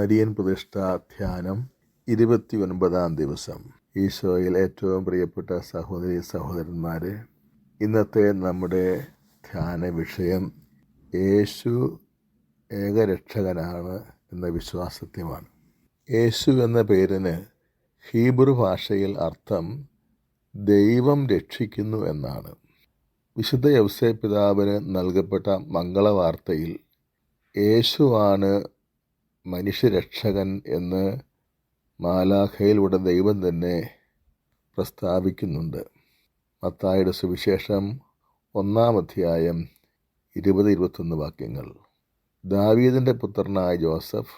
Marian പ്രതിഷ്ഠാ ധ്യാനം 29-ാം ദിവസം. ഈശോയിൽ ഏറ്റവും പ്രിയപ്പെട്ട സഹോദരി സഹോദരന്മാരെ, ഇന്നത്തെ നമ്മുടെ ധ്യാന വിഷയം യേശു ഏകരക്ഷകനാണ് എന്ന വിശ്വാസത്യമാണ്. യേശു എന്ന പേരിന് ഹീബ്രു ഭാഷയിൽ അർത്ഥം ദൈവം രക്ഷിക്കുന്നു എന്നാണ്. വിശുദ്ധ യൗസേപ്പ് പിതാവിന് നൽകപ്പെട്ട മംഗളവാർത്തയിൽ യേശുവാണ് മനുഷ്യരക്ഷകൻ എന്ന് മാലാഖയിലൂടെ ദൈവം തന്നെ പ്രസ്താവിക്കുന്നുണ്ട്. മത്തായിയുടെ സുവിശേഷം 1-ാം അധ്യായം 20-21 വാക്യങ്ങൾ. ദാവീദിൻ്റെ പുത്രനായ ജോസഫ്,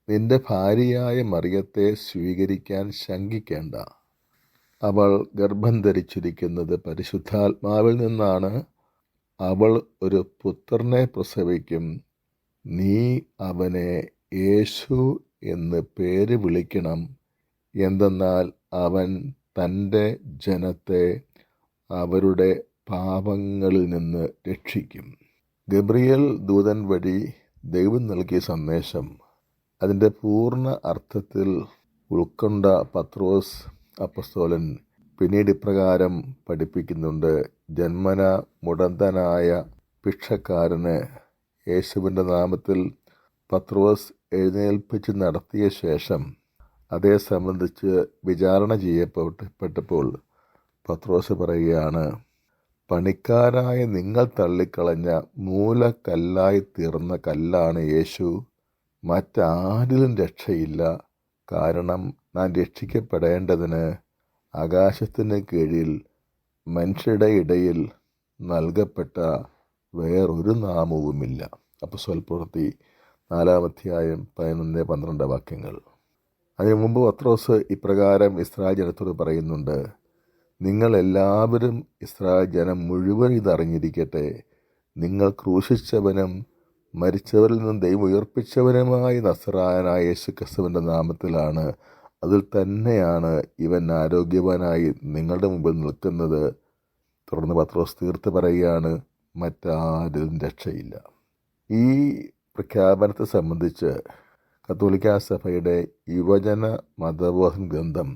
നിന്റെ ഭാര്യയായ മറിയത്തെ സ്വീകരിക്കാൻ ശങ്കിക്കേണ്ട. അവൾ ഗർഭം ധരിച്ചിരിക്കുന്നത് പരിശുദ്ധാത്മാവിൽ നിന്നാണ്. അവൾ ഒരു പുത്രനെ പ്രസവിക്കും. നീ അവനെ യേശു എന്ന് പേര് വിളിക്കണം. എന്തെന്നാൽ അവൻ തൻ്റെ ജനത്തെ അവരുടെ പാപങ്ങളിൽ നിന്ന് രക്ഷിക്കും. ഗബ്രിയേൽ ദൂതൻ വഴി ദൈവം നൽകിയ സന്ദേശം അതിൻ്റെ പൂർണ്ണ അർത്ഥത്തിൽ ഉൾക്കൊണ്ട പത്രോസ് അപ്പസ്തോലൻ പിന്നീട് ഇപ്രകാരം പഠിപ്പിക്കുന്നുണ്ട്. ജന്മന മുടന്തനായ ഭിക്ഷക്കാരന് യേശുവിൻ്റെ നാമത്തിൽ പത്രോസ് എഴുന്നേൽപ്പിച്ച് നടത്തിയ ശേഷം അതേ സംബന്ധിച്ച് വിചാരണ ചെയ്യപ്പെട്ടപ്പോൾ പത്രോസ് പറയുകയാണ്, പണിക്കാരായ നിങ്ങൾ തള്ളിക്കളഞ്ഞ മൂലക്കല്ലായി തീർന്ന കല്ലാണ് യേശു. മറ്റാരിലും രക്ഷയില്ല. കാരണം നാം രക്ഷിക്കപ്പെടേണ്ടതിന് ആകാശത്തിന് കീഴിൽ മനുഷ്യരുടെ ഇടയിൽ നൽകപ്പെട്ട വേറൊരു നാമവുമില്ല. അപ്പോസ്തലപ്രവൃത്തി 4-ാം അധ്യായം 11-12 വാക്യങ്ങൾ. അതിനു മുമ്പ് പത്രോസ് ഇപ്രകാരം ഇസ്രായേൽ ജനത്തോട് പറയുന്നുണ്ട്, നിങ്ങളെല്ലാവരും ഇസ്രായേൽ ജനം മുഴുവൻ ഇതറിഞ്ഞിരിക്കട്ടെ, നിങ്ങൾ ക്രൂശിച്ചവനും മരിച്ചവരിൽ നിന്നും ദൈവം ഉയർപ്പിച്ചവനുമായ നസറായനായ യേശുക്രിസ്തുവിൻ്റെ നാമത്തിലാണ്, അതിൽ തന്നെയാണ് ഇവൻ ആരോഗ്യവാനായി നിങ്ങളുടെ മുമ്പിൽ നിൽക്കുന്നത്. തുടർന്ന് പത്രോസ് തീർത്ത് പറയുകയാണ്, മറ്റാരിലും രക്ഷയില്ല. ഈ പ്രഖ്യാപനത്തെ സംബന്ധിച്ച് കത്തോലിക്കാ സഭയുടെ യുവജന മതബോധന ഗ്രന്ഥം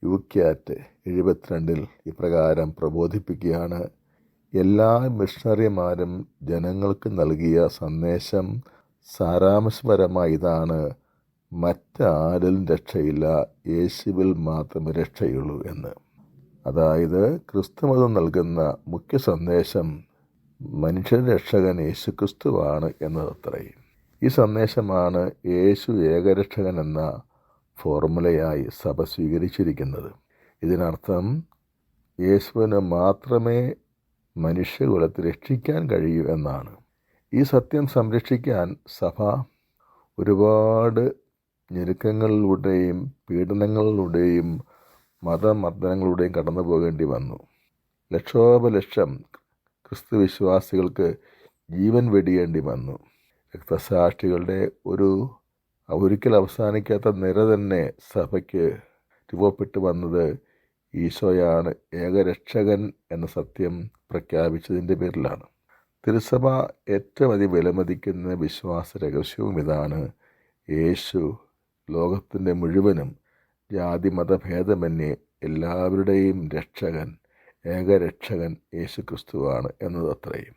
യുക്യാറ്റ് 72 ഇപ്രകാരം പ്രബോധിപ്പിക്കുകയാണ്. എല്ലാ മിഷണറിമാരും ജനങ്ങൾക്ക് നൽകിയ സന്ദേശം സാരാംശപരമായി ഇതാണ്, മറ്റാരിലും രക്ഷയില്ല, യേശുവിൽ മാത്രമേ രക്ഷയുള്ളൂ എന്ന്. അതായത് ക്രിസ്തുമതം നൽകുന്ന മുഖ്യ സന്ദേശം മനുഷ്യരുടെ രക്ഷകൻ യേശുക്രിസ്തുവാണ് എന്നതത്രയും. ഈ സന്ദേശമാണ് യേശു ഏകരക്ഷകൻ എന്ന ഫോർമുലയായി സഭ സ്വീകരിച്ചിരിക്കുന്നത്. ഇതിനർത്ഥം യേശുവിന് മാത്രമേ മനുഷ്യകുലത്തെ രക്ഷിക്കാൻ കഴിയൂ എന്നാണ്. ഈ സത്യം സംരക്ഷിക്കാൻ സഭ ഒരുപാട് ഞെരുക്കങ്ങളിലൂടെയും പീഡനങ്ങളിലൂടെയും മതമർദ്ദനങ്ങളിലൂടെയും കടന്നു പോകേണ്ടി വന്നു. ലക്ഷോപലക്ഷം ക്രിസ്തു വിശ്വാസികൾക്ക് ജീവൻ വെടിയേണ്ടി വന്നു. രക്തസാക്ഷികളുടെ ഒരിക്കൽ അവസാനിക്കാത്ത നിര തന്നെ സഭയ്ക്ക് രൂപപ്പെട്ടു വന്നത് ഈശോയാണ് ഏകരക്ഷകൻ എന്ന സത്യം പ്രഖ്യാപിച്ചതിൻ്റെ പേരിലാണ്. തിരുസഭ ഏറ്റവും അധികം വിലമതിക്കുന്ന വിശ്വാസ രഹസ്യവും ഇതാണ്, യേശു ലോകത്തിൻ്റെ മുഴുവനും ജാതി മതഭേദമന്യേ എല്ലാവരുടെയും രക്ഷകൻ, ഏകരക്ഷകൻ യേശുക്രിസ്തുവാണ് എന്നതത്രയും.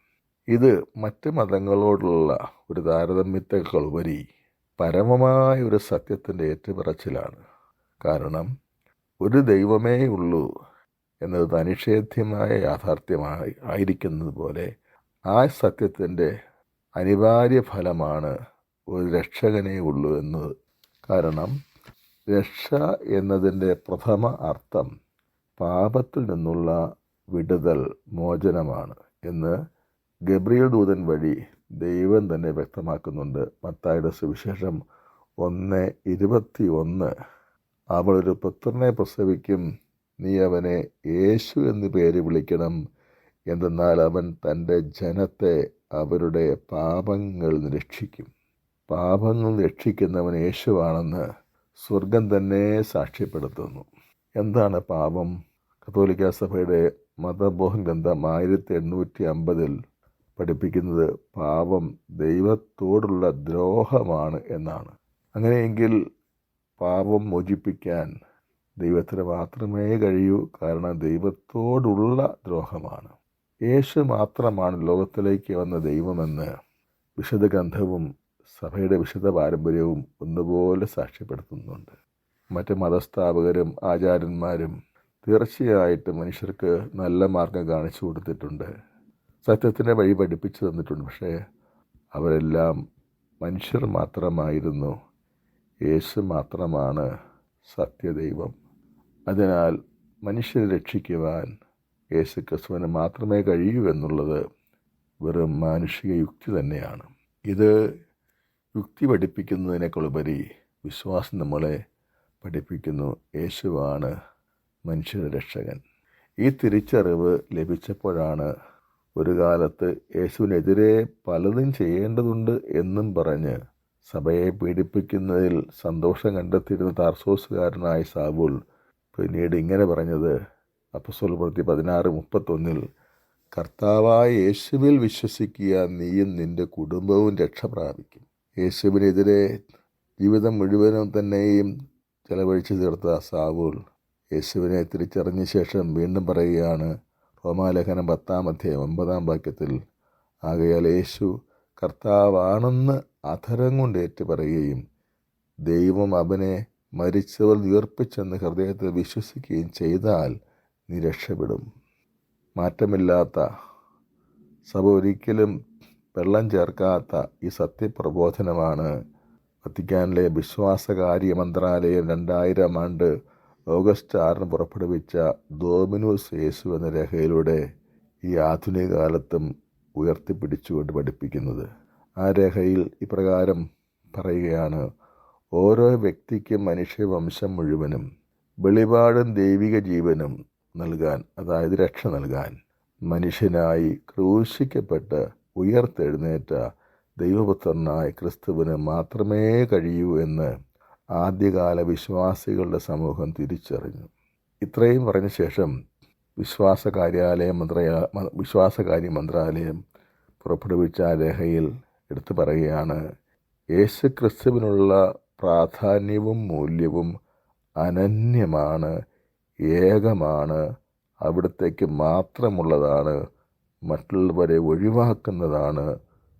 ഇത് മറ്റ് മതങ്ങളോടുള്ള ഒരു താരതമ്യത്തെക്കാളുപരി പരമമായ ഒരു സത്യത്തിൻ്റെ ഏറ്റുപറച്ചിലാണ്. കാരണം ഒരു ദൈവമേ ഉള്ളൂ എന്നത് അനിഷേധ്യമായ യാഥാർത്ഥ്യമായി ആയിരിക്കുന്നത് പോലെ ആ സത്യത്തിൻ്റെ അനിവാര്യ ഫലമാണ് ഒരു രക്ഷകനേ ഉള്ളൂ എന്നത്. കാരണം രക്ഷ എന്നതിൻ്റെ പ്രഥമ അർത്ഥം പാപത്തിൽ നിന്നുള്ള വിടുതൽ, മോചനമാണ് എന്ന് ഗബ്രിയേൽ ദൂതൻ വഴി ദൈവം തന്നെ വ്യക്തമാക്കുന്നുണ്ട്. മത്തായിയുടെ സുവിശേഷം 1:21 അവൾ ഒരു പുത്രനെ പ്രസവിക്കും, നീ അവനെ യേശു എന്ന് പേര് വിളിക്കണം. എന്തെന്നാൽ അവൻ തൻ്റെ ജനത്തെ അവരുടെ പാപങ്ങളിൽ രക്ഷിക്കും. പാപങ്ങൾ രക്ഷിക്കുന്നവൻ യേശുവാണെന്ന് സ്വർഗം തന്നെ സാക്ഷ്യപ്പെടുത്തുന്നു. എന്താണ് പാപം? കത്തോലിക്കാ സഭയുടെ മതബോധന ഗ്രന്ഥം 1850 പഠിപ്പിക്കുന്നത് പാപം ദൈവത്തോടുള്ള ദ്രോഹമാണ് എന്നാണ്. അങ്ങനെയെങ്കിൽ പാപം മോചിപ്പിക്കാൻ ദൈവത്തിന് മാത്രമേ കഴിയൂ. കാരണം ദൈവത്തോടുള്ള ദ്രോഹമാണ്. യേശു മാത്രമാണ് ലോകത്തിലേക്ക് വന്ന ദൈവമെന്ന് വിശുദ്ധ ഗ്രന്ഥവും സഭയുടെ വിശുദ്ധ പാരമ്പര്യവും ഒന്നുപോലെ സാക്ഷ്യപ്പെടുത്തുന്നുണ്ട്. മറ്റ് മതസ്ഥാപകരും ആചാര്യന്മാരും തീർച്ചയായിട്ടും മനുഷ്യർക്ക് നല്ല മാർഗം കാണിച്ചു കൊടുത്തിട്ടുണ്ട്, സത്യത്തിൻ്റെ വഴി പഠിപ്പിച്ചു തന്നിട്ടുണ്ട്. പക്ഷേ അവരെല്ലാം മനുഷ്യർ മാത്രമായിരുന്നു. യേശു മാത്രമാണ് സത്യദൈവം. അതിനാൽ മനുഷ്യരെ രക്ഷിക്കുവാൻ യേശു ക്രിസ്തുവിന് മാത്രമേ കഴിയൂ എന്നുള്ളത് വെറും മാനുഷിക യുക്തി തന്നെയാണ്. ഇത് യുക്തി പഠിപ്പിക്കുന്നതിനേക്കാളുപരി വിശ്വാസം നമ്മളെ പഠിപ്പിക്കുന്നു. യേശുവാണ് മനുഷ്യരുടെ രക്ഷകൻ. ഈ തിരിച്ചറിവ് ലഭിച്ചപ്പോഴാണ് ഒരു കാലത്ത് യേശുവിനെതിരെ പലതും ചെയ്യേണ്ടതുണ്ട് എന്നും പറഞ്ഞ് സഭയെ പീഡിപ്പിക്കുന്നതിൽ സന്തോഷം കണ്ടെത്തിയിരുന്ന താർസോസുകാരനായ സാവൂൾ പിന്നീട് ഇങ്ങനെ പറഞ്ഞത് അപ്പോസ്തലപ്രവൃത്തി 16:31 കർത്താവായ യേശുവിൽ വിശ്വസിക്കുക, നീയും നിന്റെ കുടുംബവും രക്ഷ പ്രാപിക്കും. യേശുവിനെതിരെ ജീവിതം മുഴുവനും തന്നെയും ചെലവഴിച്ചു തീർത്ത സാവൂൾ യേശുവിനെ തിരിച്ചറിഞ്ഞ ശേഷം വീണ്ടും പറയുകയാണ് റോമാലേഖനം 10:9 ആകയാൽ യേശു കർത്താവാണെന്ന് അധരം കൊണ്ട് ഏറ്റുപറയുകയും ദൈവം അവനെ മരിച്ചവർ ഉയർപ്പിച്ചെന്ന് ഹൃദയത്തിൽ വിശ്വസിക്കുകയും ചെയ്താൽ നീ രക്ഷപ്പെടും. മാറ്റമില്ലാത്ത, സഭ ഒരിക്കലും വെള്ളം ചേർക്കാത്ത ഈ സത്യപ്രബോധനമാണ് വത്തിക്കാനിലെ വിശ്വാസകാര്യ മന്ത്രാലയം 2000 ഓഗസ്റ്റ് 6 പുറപ്പെടുവിച്ച ഡോമിനോസ് യേശു എന്ന രേഖയിലൂടെ ഈ ആധുനിക കാലത്തും ഉയർത്തിപ്പിടിച്ചുകൊണ്ട് പഠിപ്പിക്കുന്നത്. ആ രേഖയിൽ ഇപ്രകാരം പറയുകയാണ്: ഓരോ വ്യക്തിക്കും മനുഷ്യവംശം മുഴുവനും വെളിപാടും ദൈവിക ജീവനും നൽകാൻ, അതായത് രക്ഷ നൽകാൻ, മനുഷ്യനായി ക്രൂശിക്കപ്പെട്ട് ഉയർത്തെഴുന്നേറ്റ ദൈവപുത്രനായ ക്രിസ്തുവിന് മാത്രമേ കഴിയൂ എന്ന് ആദ്യകാല വിശ്വാസികളുടെ സമൂഹം തിരിച്ചറിഞ്ഞു. ഇത്രയും പറഞ്ഞ ശേഷം വിശ്വാസകാര്യ മന്ത്രാലയം പുറപ്പെടുവിച്ച ആ രേഖയിൽ എടുത്തു പറയുകയാണ്: യേശു ക്രിസ്തുവിനുള്ള പ്രാധാന്യവും മൂല്യവും അനന്യമാണ്, ഏകമാണ്, അവിടത്തേക്ക് മാത്രമുള്ളതാണ്, മറ്റുള്ളവരെ ഒഴിവാക്കുന്നതാണ്,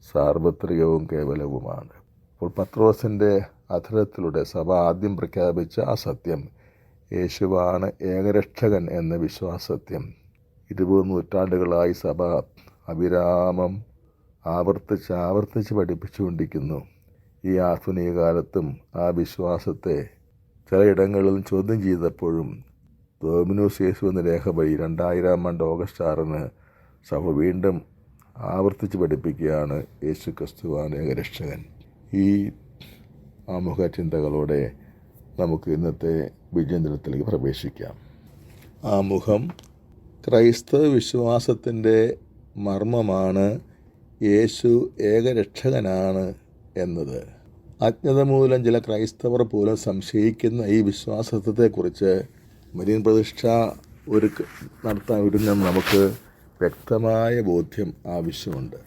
സാർവത്രികവും കേവലവുമാണ്. അപ്പോൾ പത്രോസിൻ്റെ അധരത്തിലൂടെ സഭ ആദ്യം പ്രഖ്യാപിച്ച ആ സത്യം, യേശുവാണ് ഏകരക്ഷകൻ എന്ന വിശ്വാസത്യം 20 നൂറ്റാണ്ടുകളായി സഭ അവിരാമം ആവർത്തിച്ച് പഠിപ്പിച്ചുകൊണ്ടിരിക്കുന്നു. ഈ ആധുനിക കാലത്തും ആ വിശ്വാസത്തെ ചിലയിടങ്ങളിൽ ചോദ്യം ചെയ്തപ്പോഴും ഡോമിനോസ് യേശു എന്ന രേഖ വഴി 2000 ഓഗസ്റ്റ് 6 സഭ വീണ്ടും ആവർത്തിച്ച് പഠിപ്പിക്കുകയാണ് യേശു ക്രിസ്തുവാണ് ഏകരക്ഷകൻ. ഈ ആമുഖ ചിന്തകളോടെ നമുക്ക് ഇന്നത്തെ വിചിന്തനത്തിലേക്ക് പ്രവേശിക്കാം. ആമുഖം: ക്രൈസ്തവ വിശ്വാസത്തിൻ്റെ മർമ്മമാണ് യേശു ഏകരക്ഷകനാണ് എന്നത്. അജ്ഞത മൂലം ചില ക്രൈസ്തവർ പോലും സംശയിക്കുന്ന ഈ വിശ്വാസത്തെക്കുറിച്ച് മരിയൻ പ്രതിഷ്ഠ നടത്താൻ ഒരുങ്ങുന്ന നമുക്ക് വ്യക്തമായ ബോധ്യം ആവശ്യമുണ്ട്.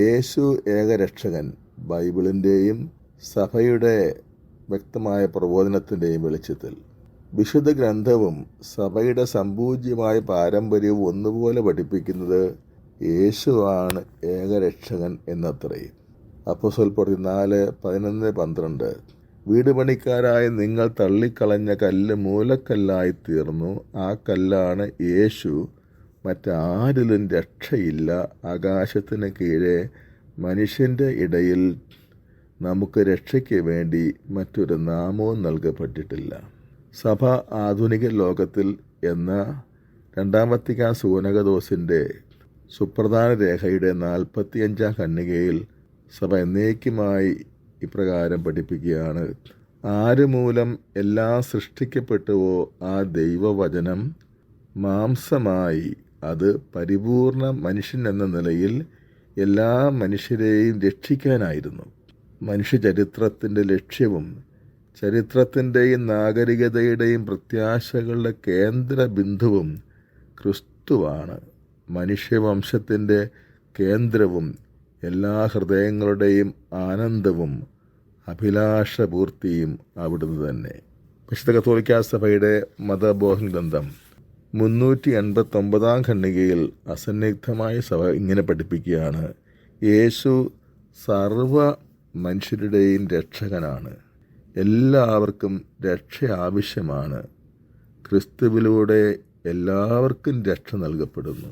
യേശു ഏകരക്ഷകൻ ബൈബിളിൻ്റെയും സഭയുടെ വ്യക്തമായ പ്രബോധനത്തിൻ്റെയും വെളിച്ചത്തിൽ വിശുദ്ധ ഗ്രന്ഥവും സഭയുടെ സമ്പൂജ്യമായ പാരമ്പര്യവും ഒന്നുപോലെ പഠിപ്പിക്കുന്നത് യേശുവാണ് ഏകരക്ഷകൻ എന്നത്രയും. അപ്പോസ്തലപ്രവൃത്തി 4:11-12 വീട് പണിക്കാരായ നിങ്ങൾ തള്ളിക്കളഞ്ഞ കല്ല് മൂലക്കല്ലായി തീർന്നു, ആ കല്ലാണ് യേശു, മറ്റാരിലും രക്ഷയില്ല, ആകാശത്തിന് കീഴെ മനുഷ്യൻ്റെ ഇടയിൽ നമുക്ക് രക്ഷയ്ക്ക് വേണ്ടി മറ്റൊരു നാമവും നൽകപ്പെട്ടിട്ടില്ല. സഭ ആധുനിക ലോകത്തിൽ എന്ന 2 വത്തിക്കാൻ സൂനകദോസിൻ്റെ സുപ്രധാന രേഖയുടെ 45 ഖണ്ഡികയിൽ സഭ എന്നേക്കുമായി ഇപ്രകാരം പഠിപ്പിക്കുകയാണ്: ആര് മൂലം എല്ലാം സൃഷ്ടിക്കപ്പെട്ടുവോ ആ ദൈവവചനം മാംസമായി അത് പരിപൂർണ മനുഷ്യൻ എന്ന നിലയിൽ എല്ലാ മനുഷ്യരെയും രക്ഷിക്കാനായിരുന്നു. മനുഷ്യചരിത്രത്തിൻ്റെ ലക്ഷ്യവും ചരിത്രത്തിൻ്റെയും നാഗരികതയുടെയും പ്രത്യാശകളുടെ കേന്ദ്ര ബിന്ദുവും ക്രിസ്തുവാണ്. മനുഷ്യവംശത്തിൻ്റെ കേന്ദ്രവും എല്ലാ ഹൃദയങ്ങളുടെയും ആനന്ദവും അഭിലാഷപൂർത്തിയും അവിടുന്ന് തന്നെ. വിശുദ്ധ കത്തോലിക്കാ സഭയുടെ മതബോധന ഗ്രന്ഥം 389 ഖണ്ഡികയിൽ അസന്നിഗ്ധമായ സഭ ഇങ്ങനെ പഠിപ്പിക്കുകയാണ്: യേശു സർവ മനുഷ്യരുടെയും രക്ഷകനാണ്. എല്ലാവർക്കും രക്ഷ ആവശ്യമാണ്. ക്രിസ്തുവിലൂടെ എല്ലാവർക്കും രക്ഷ നൽകപ്പെടുന്നു.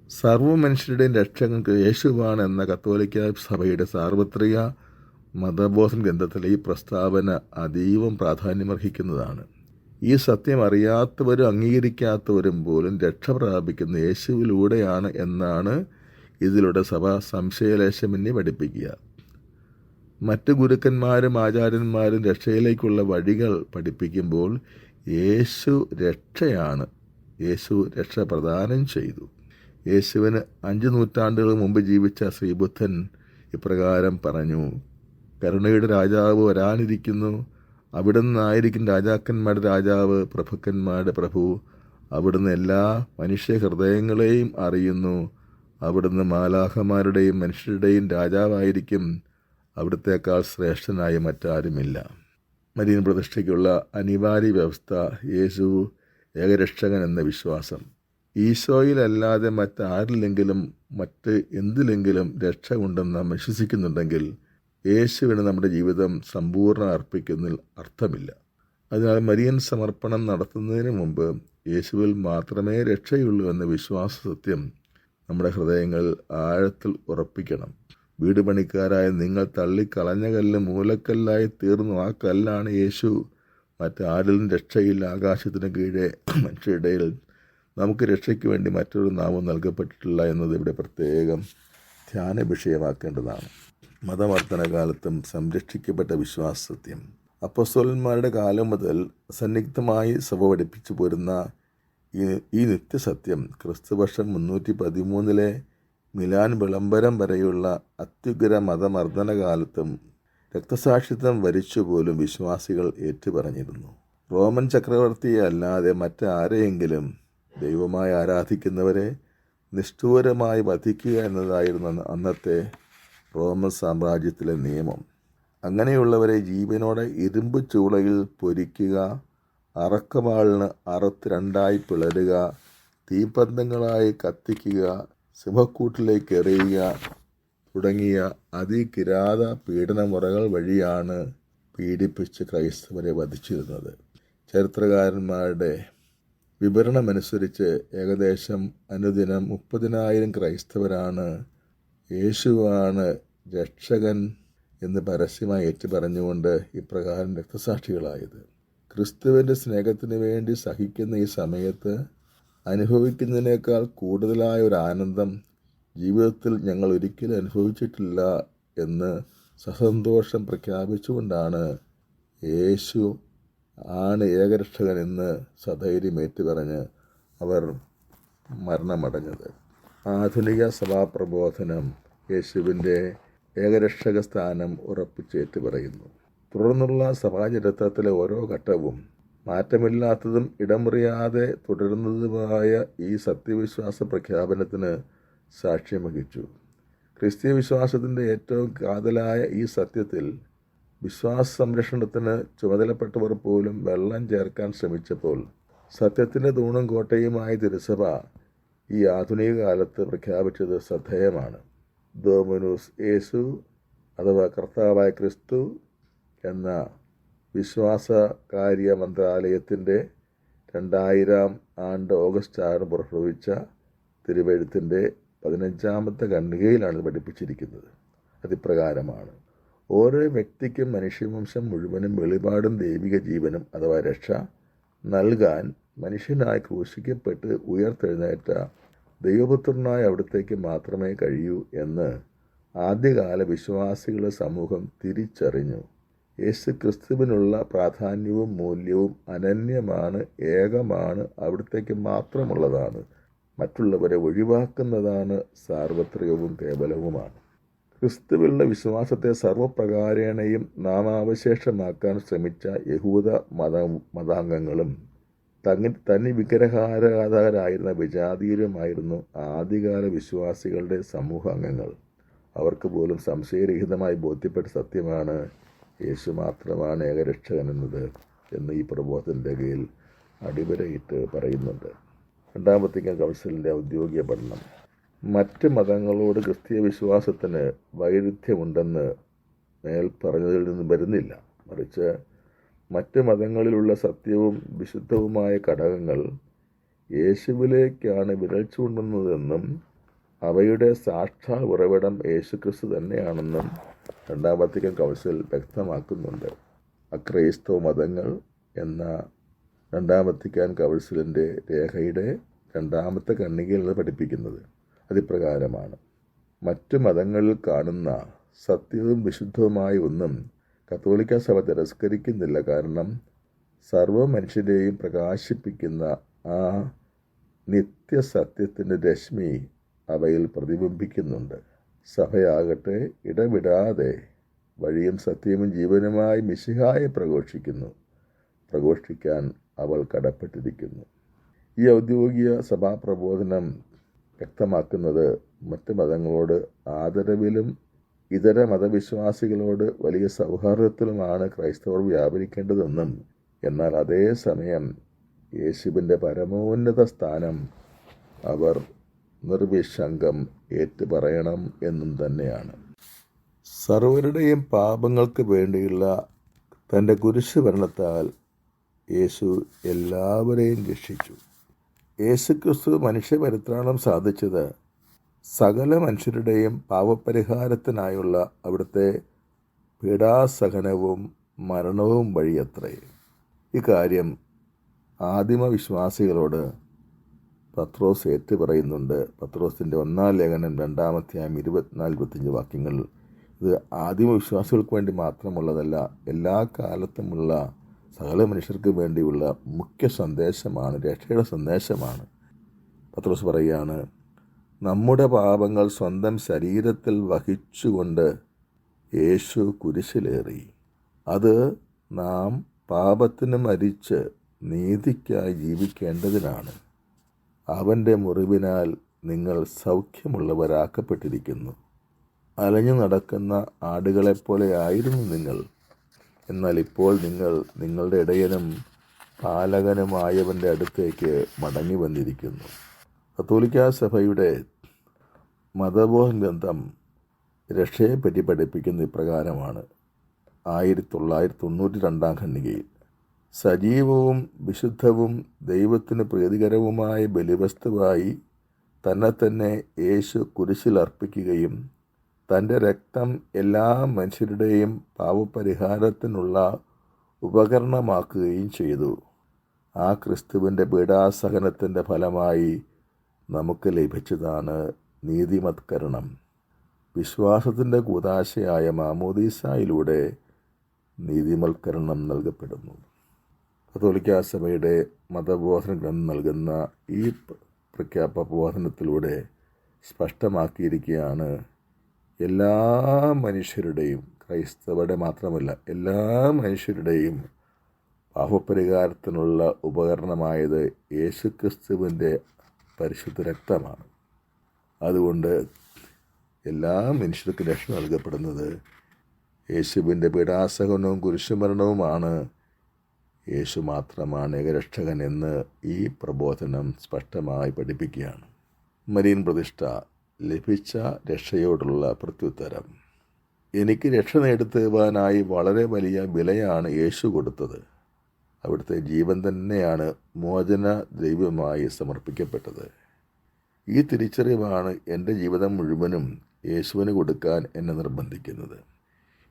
സർവ മനുഷ്യരുടെയും രക്ഷകൻ യേശുവാണ് എന്ന കത്തോലിക്ക സഭയുടെ സാർവത്രിക മതബോധന ഗ്രന്ഥത്തിലെ ഈ പ്രസ്താവന അതീവം പ്രാധാന്യമർഹിക്കുന്നതാണ്. ഈ സത്യം അറിയാത്തവരും അംഗീകരിക്കാത്തവരും പോലും രക്ഷ പ്രാപിക്കുന്ന യേശുവിലൂടെയാണ് എന്നാണ് ഇതിലൂടെ സഭ സംശയലേശമന്യേ പഠിപ്പിക്കുക. മറ്റ് ഗുരുക്കന്മാരും ആചാര്യന്മാരും രക്ഷയിലേക്കുള്ള വഴികൾ പഠിപ്പിക്കുമ്പോൾ യേശു രക്ഷയാണ്. യേശു രക്ഷ പ്രദാനം ചെയ്തു. യേശുവിന് 5 നൂറ്റാണ്ടുകൾ മുമ്പ് ജീവിച്ച ശ്രീബുദ്ധൻ ഇപ്രകാരം പറഞ്ഞു: കരുണയുടെ രാജാവ് വരാനിരിക്കുന്നു. അവിടുന്ന് ആയിരിക്കും രാജാക്കന്മാരുടെ രാജാവ്, പ്രഭുക്കന്മാരുടെ പ്രഭു. അവിടുന്ന് എല്ലാ മനുഷ്യ ഹൃദയങ്ങളെയും അറിയുന്നു. അവിടുന്ന് മാലാഖമാരുടെയും മനുഷ്യരുടെയും രാജാവായിരിക്കും. അവിടുത്തേക്കാൾ ശ്രേഷ്ഠനായി മറ്റാരുമില്ല. മരിയൻ പ്രതിഷ്ഠയ്ക്കുള്ള അനിവാര്യ വ്യവസ്ഥ യേശു ഏകരക്ഷകൻ എന്ന വിശ്വാസം. ഈശോയിലല്ലാതെ മറ്റാരിലെങ്കിലും മറ്റ് എന്തിലെങ്കിലും രക്ഷ ഉണ്ടെന്ന് നാം വിശ്വസിക്കുന്നുണ്ടെങ്കിൽ യേശുവിന് നമ്മുടെ ജീവിതം സമ്പൂർണ്ണ അർപ്പിക്കുന്നതിൽ അർത്ഥമില്ല. അതിനാൽ മരിയൻ സമർപ്പണം നടത്തുന്നതിന് മുമ്പ് യേശുവിൽ മാത്രമേ രക്ഷയുള്ളൂ എന്ന വിശ്വാസ സത്യം നമ്മുടെ ഹൃദയങ്ങളിൽ ആഴത്തിൽ ഉറപ്പിക്കണം. വീട് പണിക്കാരായ നിങ്ങൾ തള്ളിക്കളഞ്ഞ കല്ല് മൂലക്കല്ലായി തീർന്നു. ആ കല്ലാണ് യേശു. മറ്റാരിലും രക്ഷയില്ല. ആകാശത്തിന് കീഴെ മനുഷ്യരുടെയിൽ നമുക്ക് രക്ഷയ്ക്ക് വേണ്ടി മറ്റൊരു നാമം നൽകപ്പെട്ടിട്ടില്ല എന്നത് ഇവിടെ പ്രത്യേകം ധ്യാന വിഷയമാക്കേണ്ടതാണ്. മതവർത്തന കാലത്തും സംരക്ഷിക്കപ്പെട്ട വിശ്വാസ സത്യം. അപ്പോസ്തലന്മാരുടെ കാലം മുതൽ സന്നിഗ്ധമായി സഭ പഠിപ്പിച്ചു പോരുന്ന ഈ നിത്യസത്യം ക്രിസ്തുവർഷം 313 മിലാൻ വിളംബരം വരെയുള്ള അത്യുഗ്ര മതമർദ്ദന കാലത്തും രക്തസാക്ഷിത്വം വരിച്ചുപോലും വിശ്വാസികൾ ഏറ്റുപറഞ്ഞിരുന്നു. റോമൻ ചക്രവർത്തിയെ അല്ലാതെ മറ്റാരെയെങ്കിലും ദൈവമായി ആരാധിക്കുന്നവരെ നിഷ്ഠൂരമായി വധിക്കുക എന്നതായിരുന്നു അന്നത്തെ റോമൻ സാമ്രാജ്യത്തിലെ നിയമം. അങ്ങനെയുള്ളവരെ ജീവനോടെ ഇരുമ്പ് ചൂളയിൽ പൊരിക്കുക, അറക്കവാളിന് അറുത്ത് 2 പിളരുക, തീപ്പന്തങ്ങളായി കത്തിക്കുക, സിംഹക്കൂട്ടിലേക്ക് എറിയുക തുടങ്ങിയ അതികിരാത പീഡനമുറകൾ വഴിയാണ് പീഡിപ്പിച്ച് ക്രൈസ്തവരെ വധിച്ചിരുന്നത്. ചരിത്രകാരന്മാരുടെ വിവരണമനുസരിച്ച് ഏകദേശം അനുദിനം 30,000 ക്രൈസ്തവരാണ് യേശുവാണ് രക്ഷകൻ എന്ന് പരസ്യമായി ഏറ്റുപറഞ്ഞുകൊണ്ട് ഇപ്രകാരം രക്തസാക്ഷികളായത്. ക്രിസ്തുവിൻ്റെ സ്നേഹത്തിന് വേണ്ടി സഹിക്കുന്ന ഈ സമയത്ത് അനുഭവിക്കുന്നതിനേക്കാൾ കൂടുതലായ ഒരു ആനന്ദം ജീവിതത്തിൽ ഞങ്ങൾ ഒരിക്കലും അനുഭവിച്ചിട്ടില്ല എന്ന് സസന്തോഷം പ്രഖ്യാപിച്ചുകൊണ്ടാണ് യേശു ആണ് ഏകരക്ഷകൻ എന്ന് സധൈര്യം ഏറ്റുപറഞ്ഞ് അവർ മരണമടഞ്ഞത്. ആധുനിക സഭാപ്രബോധനം യേശുവിൻ്റെ ഏകരക്ഷക സ്ഥാനം ഉറപ്പിച്ചേറ്റ് പറയുന്നു. തുടർന്നുള്ള സഭാചരിത്രത്തിലെ ഓരോ ഘട്ടവും മാറ്റമില്ലാത്തതും ഇടമുറിയാതെ തുടരുന്നതുമായ ഈ സത്യവിശ്വാസ പ്രഖ്യാപനത്തിന് സാക്ഷ്യം വഹിച്ചു. ക്രിസ്തീയ വിശ്വാസത്തിൻ്റെ ഏറ്റവും കാതലായ ഈ സത്യത്തിൽ വിശ്വാസ സംരക്ഷണത്തിന് ചുമതലപ്പെട്ടവർ പോലും വെള്ളം ചേർക്കാൻ ശ്രമിച്ചപ്പോൾ സത്യത്തിൻ്റെ തൂണും കോട്ടയുമായ തിരുസഭ ഈ ആധുനിക കാലത്ത് പ്രഖ്യാപിച്ചത് ശ്രദ്ധേയമാണ്. ഡോമിനുസ് യേശു അഥവാ കർത്താവായ ക്രിസ്തു എന്ന വിശ്വാസകാര്യ മന്ത്രാലയത്തിൻ്റെ 2000 ആണ്ട് ഓഗസ്റ്റ് 6 പുറപ്പെടുവിച്ച തിരുവെഴുത്തിൻ്റെ 15ാമത്തെ ഖണ്ഡികയിലാണ് പഠിപ്പിച്ചിരിക്കുന്നത്. അതിപ്രകാരമാണ്: ഓരോ വ്യക്തിക്കും മനുഷ്യവംശം മുഴുവനും വെളിപാടും ദൈവിക ജീവനും അഥവാ രക്ഷ നൽകാൻ മനുഷ്യനായി ക്രൂശിക്കപ്പെട്ട് ഉയർത്തെഴുന്നേറ്റ ദൈവപുത്രനായ അവിടത്തേക്ക് മാത്രമേ കഴിയൂ എന്ന് ആദ്യകാല വിശ്വാസികളുടെ സമൂഹം തിരിച്ചറിഞ്ഞു. യേശു ക്രിസ്തുവിനുള്ള പ്രാധാന്യവും മൂല്യവും അനന്യമാണ്, ഏകമാണ്, അവിടത്തേക്ക് മാത്രമുള്ളതാണ്, മറ്റുള്ളവരെ ഒഴിവാക്കുന്നതാണ്, സാർവത്രികവും കേവലവുമാണ്. ക്രിസ്തുവിലുള്ള വിശ്വാസത്തെ സർവപ്രകാരേണയും നാമാവശേഷമാക്കാൻ ശ്രമിച്ച യഹൂദ മതാംഗങ്ങളും തന്നി വിഗ്രഹാരാധകരായിരുന്ന വിജാതീയരുമായിരുന്നു ആദ്യകാല വിശ്വാസികളുടെ സമൂഹാംഗങ്ങൾ. അവർക്ക് പോലും സംശയരഹിതമായി ബോധ്യപ്പെട്ട സത്യമാണ് യേശു മാത്രമാണ് ഏകരക്ഷകൻ എന്ന് ഈ പ്രബോധത്തിൻ്റെ കീഴിൽ അടിവരയിട്ട് പറയുന്നുണ്ട്. രണ്ടാം വത്തിക്കാൻ കൗൺസിലിൻ്റെ ഔദ്യോഗിക പഠനം മറ്റ് മതങ്ങളോട് ക്രിസ്തീയ വിശ്വാസത്തിന് വൈരുദ്ധ്യമുണ്ടെന്ന് മേൽ പറഞ്ഞതിൽ നിന്ന് വരുന്നില്ല. മറിച്ച് മറ്റ് മതങ്ങളിലുള്ള സത്യവും വിശുദ്ധവുമായ ഘടകങ്ങൾ യേശുവിലേക്കാണ് വിരൽ ചൂണ്ടുന്നതെന്നും അവയുടെ സാക്ഷാൽ ഉറവിടം യേശുക്രിസ്തു തന്നെയാണെന്നും രണ്ടാം വത്തിക്കാൻ കൗൺസിൽ വ്യക്തമാക്കുന്നുണ്ട്. അക്രൈസ്തവ മതങ്ങൾ എന്ന രണ്ടാം വത്തിക്കാൻ കൗൺസിലിൻ്റെ രേഖയുടെ രണ്ടാമത്തെ ഖണ്ഡികയിൽ നിന്ന് പഠിപ്പിക്കുന്നത് അതിപ്രകാരമാണ്: മറ്റു മതങ്ങളിൽ കാണുന്ന സത്യവും വിശുദ്ധവുമായ ഒന്നും കത്തോലിക്ക സഭ തിരസ്കരിക്കുന്നില്ല. കാരണം സർവ്വ മനുഷ്യരെയും പ്രകാശിപ്പിക്കുന്ന ആ നിത്യസത്യത്തിൻ്റെ രശ്മി അവയിൽ പ്രതിബിംബിക്കുന്നുണ്ട്. സഭയാകട്ടെ ഇടവിടാതെ വഴിയും സത്യവും ജീവനുമായി മിശിഹായെ പ്രഘോഷിക്കാൻ അവൾ കടപ്പെട്ടിരിക്കുന്നു. ഈ ഔദ്യോഗിക സഭാപ്രബോധനം വ്യക്തമാക്കുന്നത് മറ്റ് മതങ്ങളോട് ആദരവിലും ഇതര മതവിശ്വാസികളോട് വലിയ സൗഹാർദ്ദത്തിലുമാണ് ക്രൈസ്തവർ വ്യാപരിക്കേണ്ടതെന്നും, എന്നാൽ അതേസമയം യേശുവിൻ്റെ പരമോന്നത സ്ഥാനം അവർ നിർവിശങ്കം ഏറ്റുപറയണം എന്നും തന്നെയാണ്. സർവരുടെയും പാപങ്ങൾക്ക് വേണ്ടിയുള്ള തൻ്റെ കുരിശ് മരണത്താൽ യേശു എല്ലാവരെയും രക്ഷിച്ചു. യേശുക്രിസ്തു മനുഷ്യപരിത്രാണം സാധിച്ചത് സകല മനുഷ്യരുടെയും പാപപരിഹാരത്തിനായുള്ള അവിടുത്തെ പീഡാസഹനവും മരണവും വഴിയത്രേ. ഇക്കാര്യം ആദിമ വിശ്വാസികളോട് പത്രോസ് ഏറ്റുപറയുന്നുണ്ട്. പത്രോസിൻ്റെ 1-ാം ലേഖനം 2-ാം അധ്യായം 24-25 വാക്യങ്ങൾ. ഇത് ആദിമ വിശ്വാസികൾക്ക് വേണ്ടി മാത്രമുള്ളതല്ല, എല്ലാ കാലത്തുമുള്ള സകല മനുഷ്യർക്ക് വേണ്ടിയുള്ള മുഖ്യ സന്ദേശമാണ്, രക്ഷയുടെ സന്ദേശമാണ്. പത്രോസ് പറയുകയാണ്: നമ്മുടെ പാപങ്ങൾ സ്വന്തം ശരീരത്തിൽ വഹിച്ചുകൊണ്ട് യേശു കുരിശിലേറി. അത് നാം പാപത്തിന് മരിച്ച് നീതിക്കായി ജീവിക്കേണ്ടതിനാണ്. അവൻ്റെ മുറിവിനാൽ നിങ്ങൾ സൗഖ്യമുള്ളവരാക്കപ്പെട്ടിരിക്കുന്നു. അലഞ്ഞു നടക്കുന്ന ആടുകളെപ്പോലെ ആയിരുന്നു നിങ്ങൾ. എന്നാൽ ഇപ്പോൾ നിങ്ങൾ നിങ്ങളുടെ ഇടയനും പാലകനുമായവൻ്റെ അടുത്തേക്ക് മടങ്ങി വന്നിരിക്കുന്നു. കത്തോലിക്കാ സഭയുടെ മതബോധ ഗ്രന്ഥം രക്ഷയെപ്പറ്റി പഠിപ്പിക്കുന്ന ഇപ്രകാരമാണ്. 1992 ഖണ്ഡികയിൽ സജീവവും വിശുദ്ധവും ദൈവത്തിന് പ്രീതികരവുമായ ബലിവസ്തുവായി തന്നെ യേശു കുരിശിൽ അർപ്പിക്കുകയും തൻ്റെ രക്തം എല്ലാ മനുഷ്യരുടെയും പാപപരിഹാരത്തിനുള്ള ഉപകരണമാക്കുകയും ചെയ്തു. ആ ക്രിസ്തുവിൻ്റെ പീഡാസഹനത്തിൻ്റെ ഫലമായി നമുക്ക് ലഭിച്ചതാണ് നീതിമത്കരണം. വിശ്വാസത്തിൻ്റെ കൂദാശയായ മാമോദീസായിലൂടെ നീതിമത്കരണം നൽകപ്പെടുന്നു. കത്തോലിക്കാ സഭയുടെ മതബോധന ഗ്രന്ഥം നൽകുന്ന ഈ പ്രബോധനത്തിലൂടെ സ്പഷ്ടമാക്കിയിരിക്കുകയാണ്, എല്ലാ മനുഷ്യരുടെയും, ക്രൈസ്തവരുടെ മാത്രമല്ല എല്ലാ മനുഷ്യരുടെയും പാപപരിഹാരത്തിനുള്ള ഉപകരണമായത് യേശുക്രിസ്തുവിൻ്റെ പരിശുദ്ധ രക്തമാണ്. അതുകൊണ്ട് എല്ലാ മനുഷ്യർക്കും രക്ഷ നൽകപ്പെടുന്നത് യേശുവിൻ്റെ പീഡാസഹനവും കുരിശുമരണവുമാണ്. യേശു മാത്രമാണ് ഏകരക്ഷകൻ എന്ന് ഈ പ്രബോധനം സ്പഷ്ടമായി പഠിപ്പിക്കുകയാണ്. മരിയൻ പ്രതിഷ്ഠ ലഭിച്ച രക്ഷയോടുള്ള പ്രത്യുത്തരം: എനിക്ക് രക്ഷ നേടിത്തരുവാനായി വളരെ വലിയ വിലയാണ് യേശു കൊടുത്തത്. അവിടുത്തെ ജീവൻ തന്നെയാണ് മോചന ദ്രവ്യമായി സമർപ്പിക്കപ്പെട്ടത്. ഈ തിരിച്ചറിവാണ് എൻ്റെ ജീവിതം മുഴുവനും യേശുവിന് കൊടുക്കാൻ എന്നെ നിർബന്ധിക്കുന്നത്.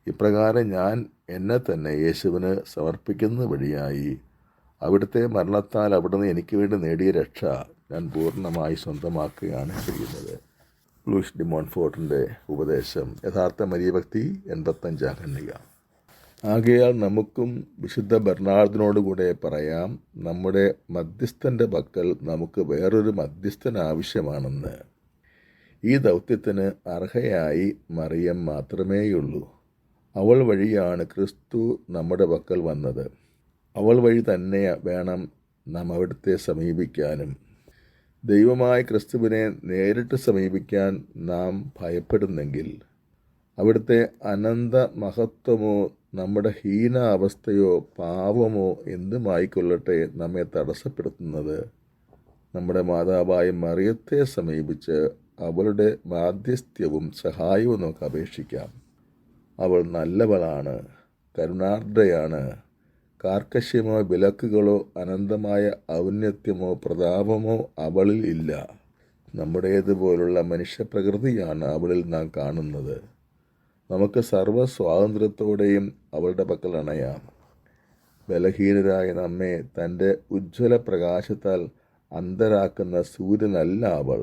ഇപ്രകാരം ഞാൻ എന്നെ തന്നെ യേശുവിന് സമർപ്പിക്കുന്ന വഴിയായി അവിടുത്തെ മരണത്താൽ അവിടുന്ന് എനിക്ക് വേണ്ടി നേടിയ രക്ഷ ഞാൻ പൂർണ്ണമായി സ്വന്തമാക്കുകയാണ് ചെയ്യുന്നത്. ലൂയിസ് ഡി മോൺഫോർട്ടിൻ്റെ ഉപദേശം. യഥാർത്ഥ മരിയഭക്തി 85-ാം ഖണ്ഡിക. ആകയാൽ നമുക്കും വിശുദ്ധ ബെർണാർഡിനോടുകൂടെ പറയാം, നമ്മുടെ മധ്യസ്ഥൻ്റെ പക്കൽ നമുക്ക് വേറൊരു മധ്യസ്ഥൻ ആവശ്യമാണെന്ന്. ഈ ദൗത്യത്തിന് അർഹയായി മറിയം മാത്രമേയുള്ളൂ. അവൾ വഴിയാണ് ക്രിസ്തു നമ്മുടെ പക്കൽ വന്നത്. അവൾ വഴി തന്നെ വേണം നാം അവിടുത്തെ സമീപിക്കാനും. ദൈവമായ ക്രിസ്തുവിനെ നേരിട്ട് സമീപിക്കാൻ നാം ഭയപ്പെടുന്നെങ്കിൽ അവിടുത്തെ അനന്ത മഹത്വമോ നമ്മുടെ ഹീന അവസ്ഥയോ പാവമോ എന്തുമായിക്കൊള്ളട്ടെ നമ്മെ തടസ്സപ്പെടുത്തുന്നത് നമ്മുടെ മാതാവായ മറിയത്തെ സമീപിച്ച് അവളുടെ മാധ്യസ്ഥ്യവും സഹായവും നമുക്ക് അപേക്ഷിക്കാം. അവൾ നല്ലവളാണ്, കരുണാർദ്രയാണ്. കാർക്കശ്യമോ വിലക്കുകളോ അനന്തമായ ഔന്നത്യമോ പ്രതാപമോ അവളിൽ ഇല്ല. നമ്മുടേതുപോലുള്ള മനുഷ്യപ്രകൃതിയാണ് അവളിൽ നാം കാണുന്നത്. നമുക്ക് സർവ്വ സ്വാതന്ത്ര്യത്തോടെയും അവളുടെ പക്കൽ അണയാം. ബലഹീനരായ നമ്മെ തൻ്റെ ഉജ്ജ്വല പ്രകാശത്താൽ അന്ധരാക്കുന്ന സൂര്യനല്ല അവൾ.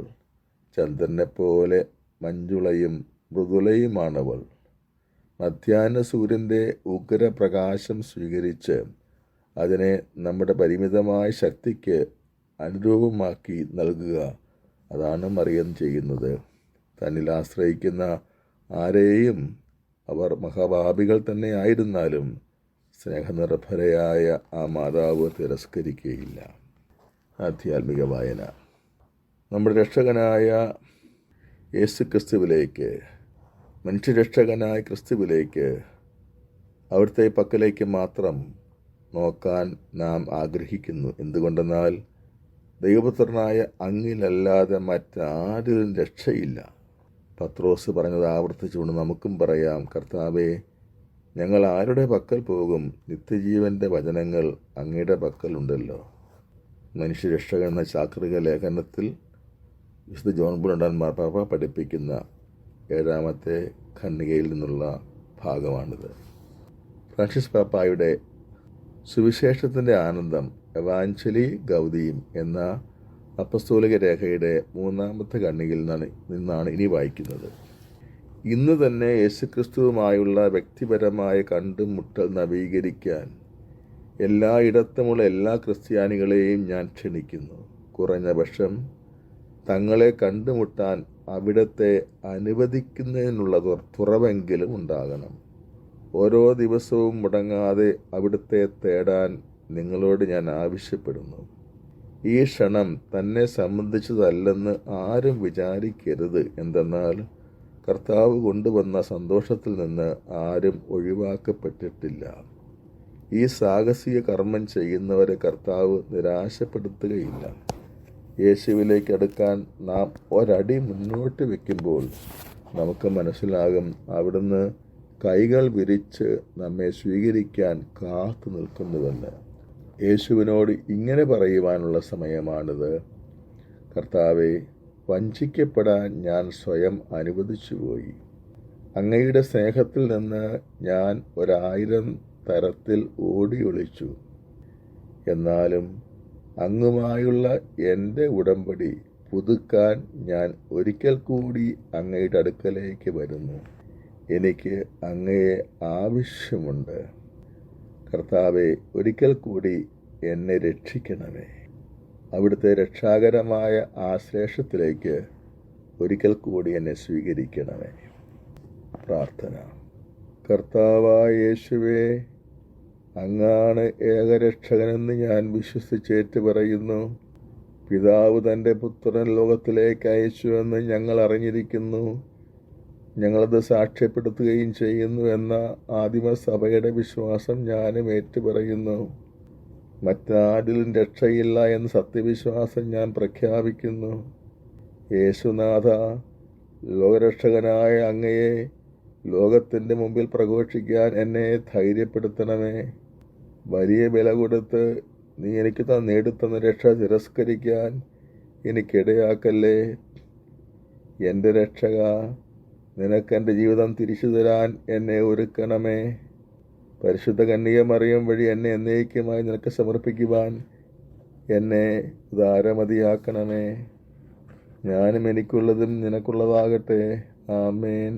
ചന്ദ്രനെപ്പോലെ മഞ്ജുളയും മൃദുലയുമാണവൾ. മധ്യാഹ്ന സൂര്യൻ്റെ ഉഗ്രപ്രകാശം സ്വീകരിച്ച് അതിനെ നമ്മുടെ പരിമിതമായ ശക്തിക്ക് അനുരൂപമാക്കി നൽകുക, അതാണ് മറിയം ചെയ്യുന്നത്. തന്നിൽ ആശ്രയിക്കുന്ന ആരെയും, അവർ മഹാഭാവികൾ തന്നെ ആയിരുന്നാലും, സ്നേഹനിർഭരയായ ആ മാതാവ് തിരസ്കരിക്കുകയില്ല. ആധ്യാത്മിക വായന. നമ്മുടെ രക്ഷകനായ യേശുക്രിസ്തുവിലേക്ക്, മനുഷ്യരക്ഷകനായ ക്രിസ്തുവിലേക്ക്, അവിടുത്തെ പക്കലേക്ക് മാത്രം നോക്കാൻ നാം ആഗ്രഹിക്കുന്നു. എന്തുകൊണ്ടെന്നാൽ ദൈവപുത്രനായ അങ്ങിലല്ലാതെ മറ്റാരിലും രക്ഷയില്ല. പത്രോസ് പറഞ്ഞത് ആവർത്തിച്ചുകൊണ്ട് നമുക്കും പറയാം, കർത്താവേ, ഞങ്ങൾ ആരുടെ പക്കൽ പോകും? നിത്യജീവൻ്റെ വചനങ്ങൾ അങ്ങയുടെ പക്കലുണ്ടല്ലോ. മനുഷ്യരക്ഷകൻ എന്ന ചാക്രിക ലേഖനത്തിൽ വിശുദ്ധ ജോൺ പോൾ രണ്ടാം മാർപ്പാപ്പ പഠിപ്പിക്കുന്ന 7ാമത്തെ ഖണ്ഡികയിൽ നിന്നുള്ള ഭാഗമാണിത്. ഫ്രാൻസിസ് പാപ്പായുടെ സുവിശേഷത്തിൻ്റെ ആനന്ദം, എവാഞ്ചലി ഗൗദിയും എന്ന അപ്പസ്തോലിക രേഖയുടെ 3ാമത്തെ ഖണ്ഡികയിൽ നിന്നാണ് ഇനി വായിക്കുന്നത്. ഇന്ന് തന്നെ യേശുക്രിസ്തുവുമായുള്ള വ്യക്തിപരമായ കണ്ടുമുട്ടൽ നവീകരിക്കാൻ എല്ലായിടത്തുമുള്ള എല്ലാ ക്രിസ്ത്യാനികളെയും ഞാൻ ക്ഷണിക്കുന്നു. കുറഞ്ഞ പക്ഷം തങ്ങളെ കണ്ടുമുട്ടാൻ അവിടത്തെ അനുവദിക്കുന്നതിനുള്ള തുറവെങ്കിലും ഉണ്ടാകണം. ഓരോ ദിവസവും മുടങ്ങാതെ അവിടുത്തെ തേടാൻ നിങ്ങളോട് ഞാൻ ആവശ്യപ്പെടുന്നു. ഈ ക്ഷണം തന്നെ സംബന്ധിച്ചതല്ലെന്ന് ആരും വിചാരിക്കരുത്. എന്തെന്നാൽ കർത്താവ് കൊണ്ടുവന്ന സന്തോഷത്തിൽ നിന്ന് ആരും ഒഴിവാക്കപ്പെട്ടിട്ടില്ല. ഈ സാഹസിക കർമ്മം ചെയ്യുന്നവരെ കർത്താവ് നിരാശപ്പെടുത്തുകയില്ല. യേശുവിലേക്ക് അടുക്കാൻ നാം ഒരടി മുന്നോട്ട് വയ്ക്കുമ്പോൾ നമുക്ക് മനസ്സിലാകും അവിടുന്ന് കൈകൾ വിരിച്ച് നമ്മെ സ്വീകരിക്കാൻ കാത്തു നിൽക്കുന്നുവെന്ന്. യേശുവിനോട് ഇങ്ങനെ പറയുവാനുള്ള സമയമാണിത്. കർത്താവെ, വഞ്ചിക്കപ്പെടാൻ ഞാൻ സ്വയം അനുവദിച്ചുപോയി. അങ്ങയുടെ സ്നേഹത്തിൽ നിന്ന് ഞാൻ 1000 തരത്തിൽ ഓടിയൊളിച്ചു. എന്നാലും അങ്ങുമായുള്ള എൻ്റെ ഉടമ്പടി പുതുക്കാൻ ഞാൻ ഒരിക്കൽ കൂടി അങ്ങയുടെ അടുക്കലേക്ക് വരുന്നു. എനിക്ക് അങ്ങയെ ആവശ്യമുണ്ട്. കർത്താവെ, ഒരിക്കൽ കൂടി എന്നെ രക്ഷിക്കണമേ. അവിടുത്തെ രക്ഷാകരമായ ആശ്ലേഷത്തിലേക്ക് ഒരിക്കൽ കൂടി എന്നെ സ്വീകരിക്കണമേ. പ്രാർത്ഥന. കർത്താവായ യേശുവേ, അങ്ങാണ് ഏകരക്ഷകനെന്ന് ഞാൻ വിശ്വസിച്ചേറ്റ് പറയുന്നു. പിതാവ് തൻ്റെ പുത്രൻ ലോകത്തിലേക്ക് അയച്ചുവെന്ന് ഞങ്ങൾ അറിഞ്ഞിരിക്കുന്നു. ഞങ്ങളത് സാക്ഷ്യപ്പെടുത്തുകയും ചെയ്യുന്നു എന്ന ആദിമസഭയുടെ വിശ്വാസം ഞാനും ഏറ്റുപറയുന്നു. മറ്റാരിലും രക്ഷയില്ല എന്ന സത്യവിശ്വാസം ഞാൻ പ്രഖ്യാപിക്കുന്നു. യേശുനാഥ, ലോകരക്ഷകനായ അങ്ങയെ ലോകത്തിൻ്റെ മുമ്പിൽ പ്രഘോഷിക്കാൻ എന്നെ ധൈര്യപ്പെടുത്തണമേ. വലിയ വില കൊടുത്ത് നീ എനിക്ക് നേടിത്തന്ന രക്ഷ തിരസ്കരിക്കാൻ എനിക്കിടയാക്കല്ലേ. എൻ്റെ രക്ഷക, നിനക്കെൻ്റെ ജീവിതം തിരിച്ചു തരാൻ എന്നെ ഒരുക്കണമേ. പരിശുദ്ധ കന്യക മറിയം വഴി എന്നെ എന്നേക്കുമായി നിനക്ക് സമർപ്പിക്കുവാൻ എന്നെ ഉദാരമതിയാക്കണമേ. ഞാനും എനിക്കുള്ളതും നിനക്കുള്ളതാകട്ടെ. ആമേൻ.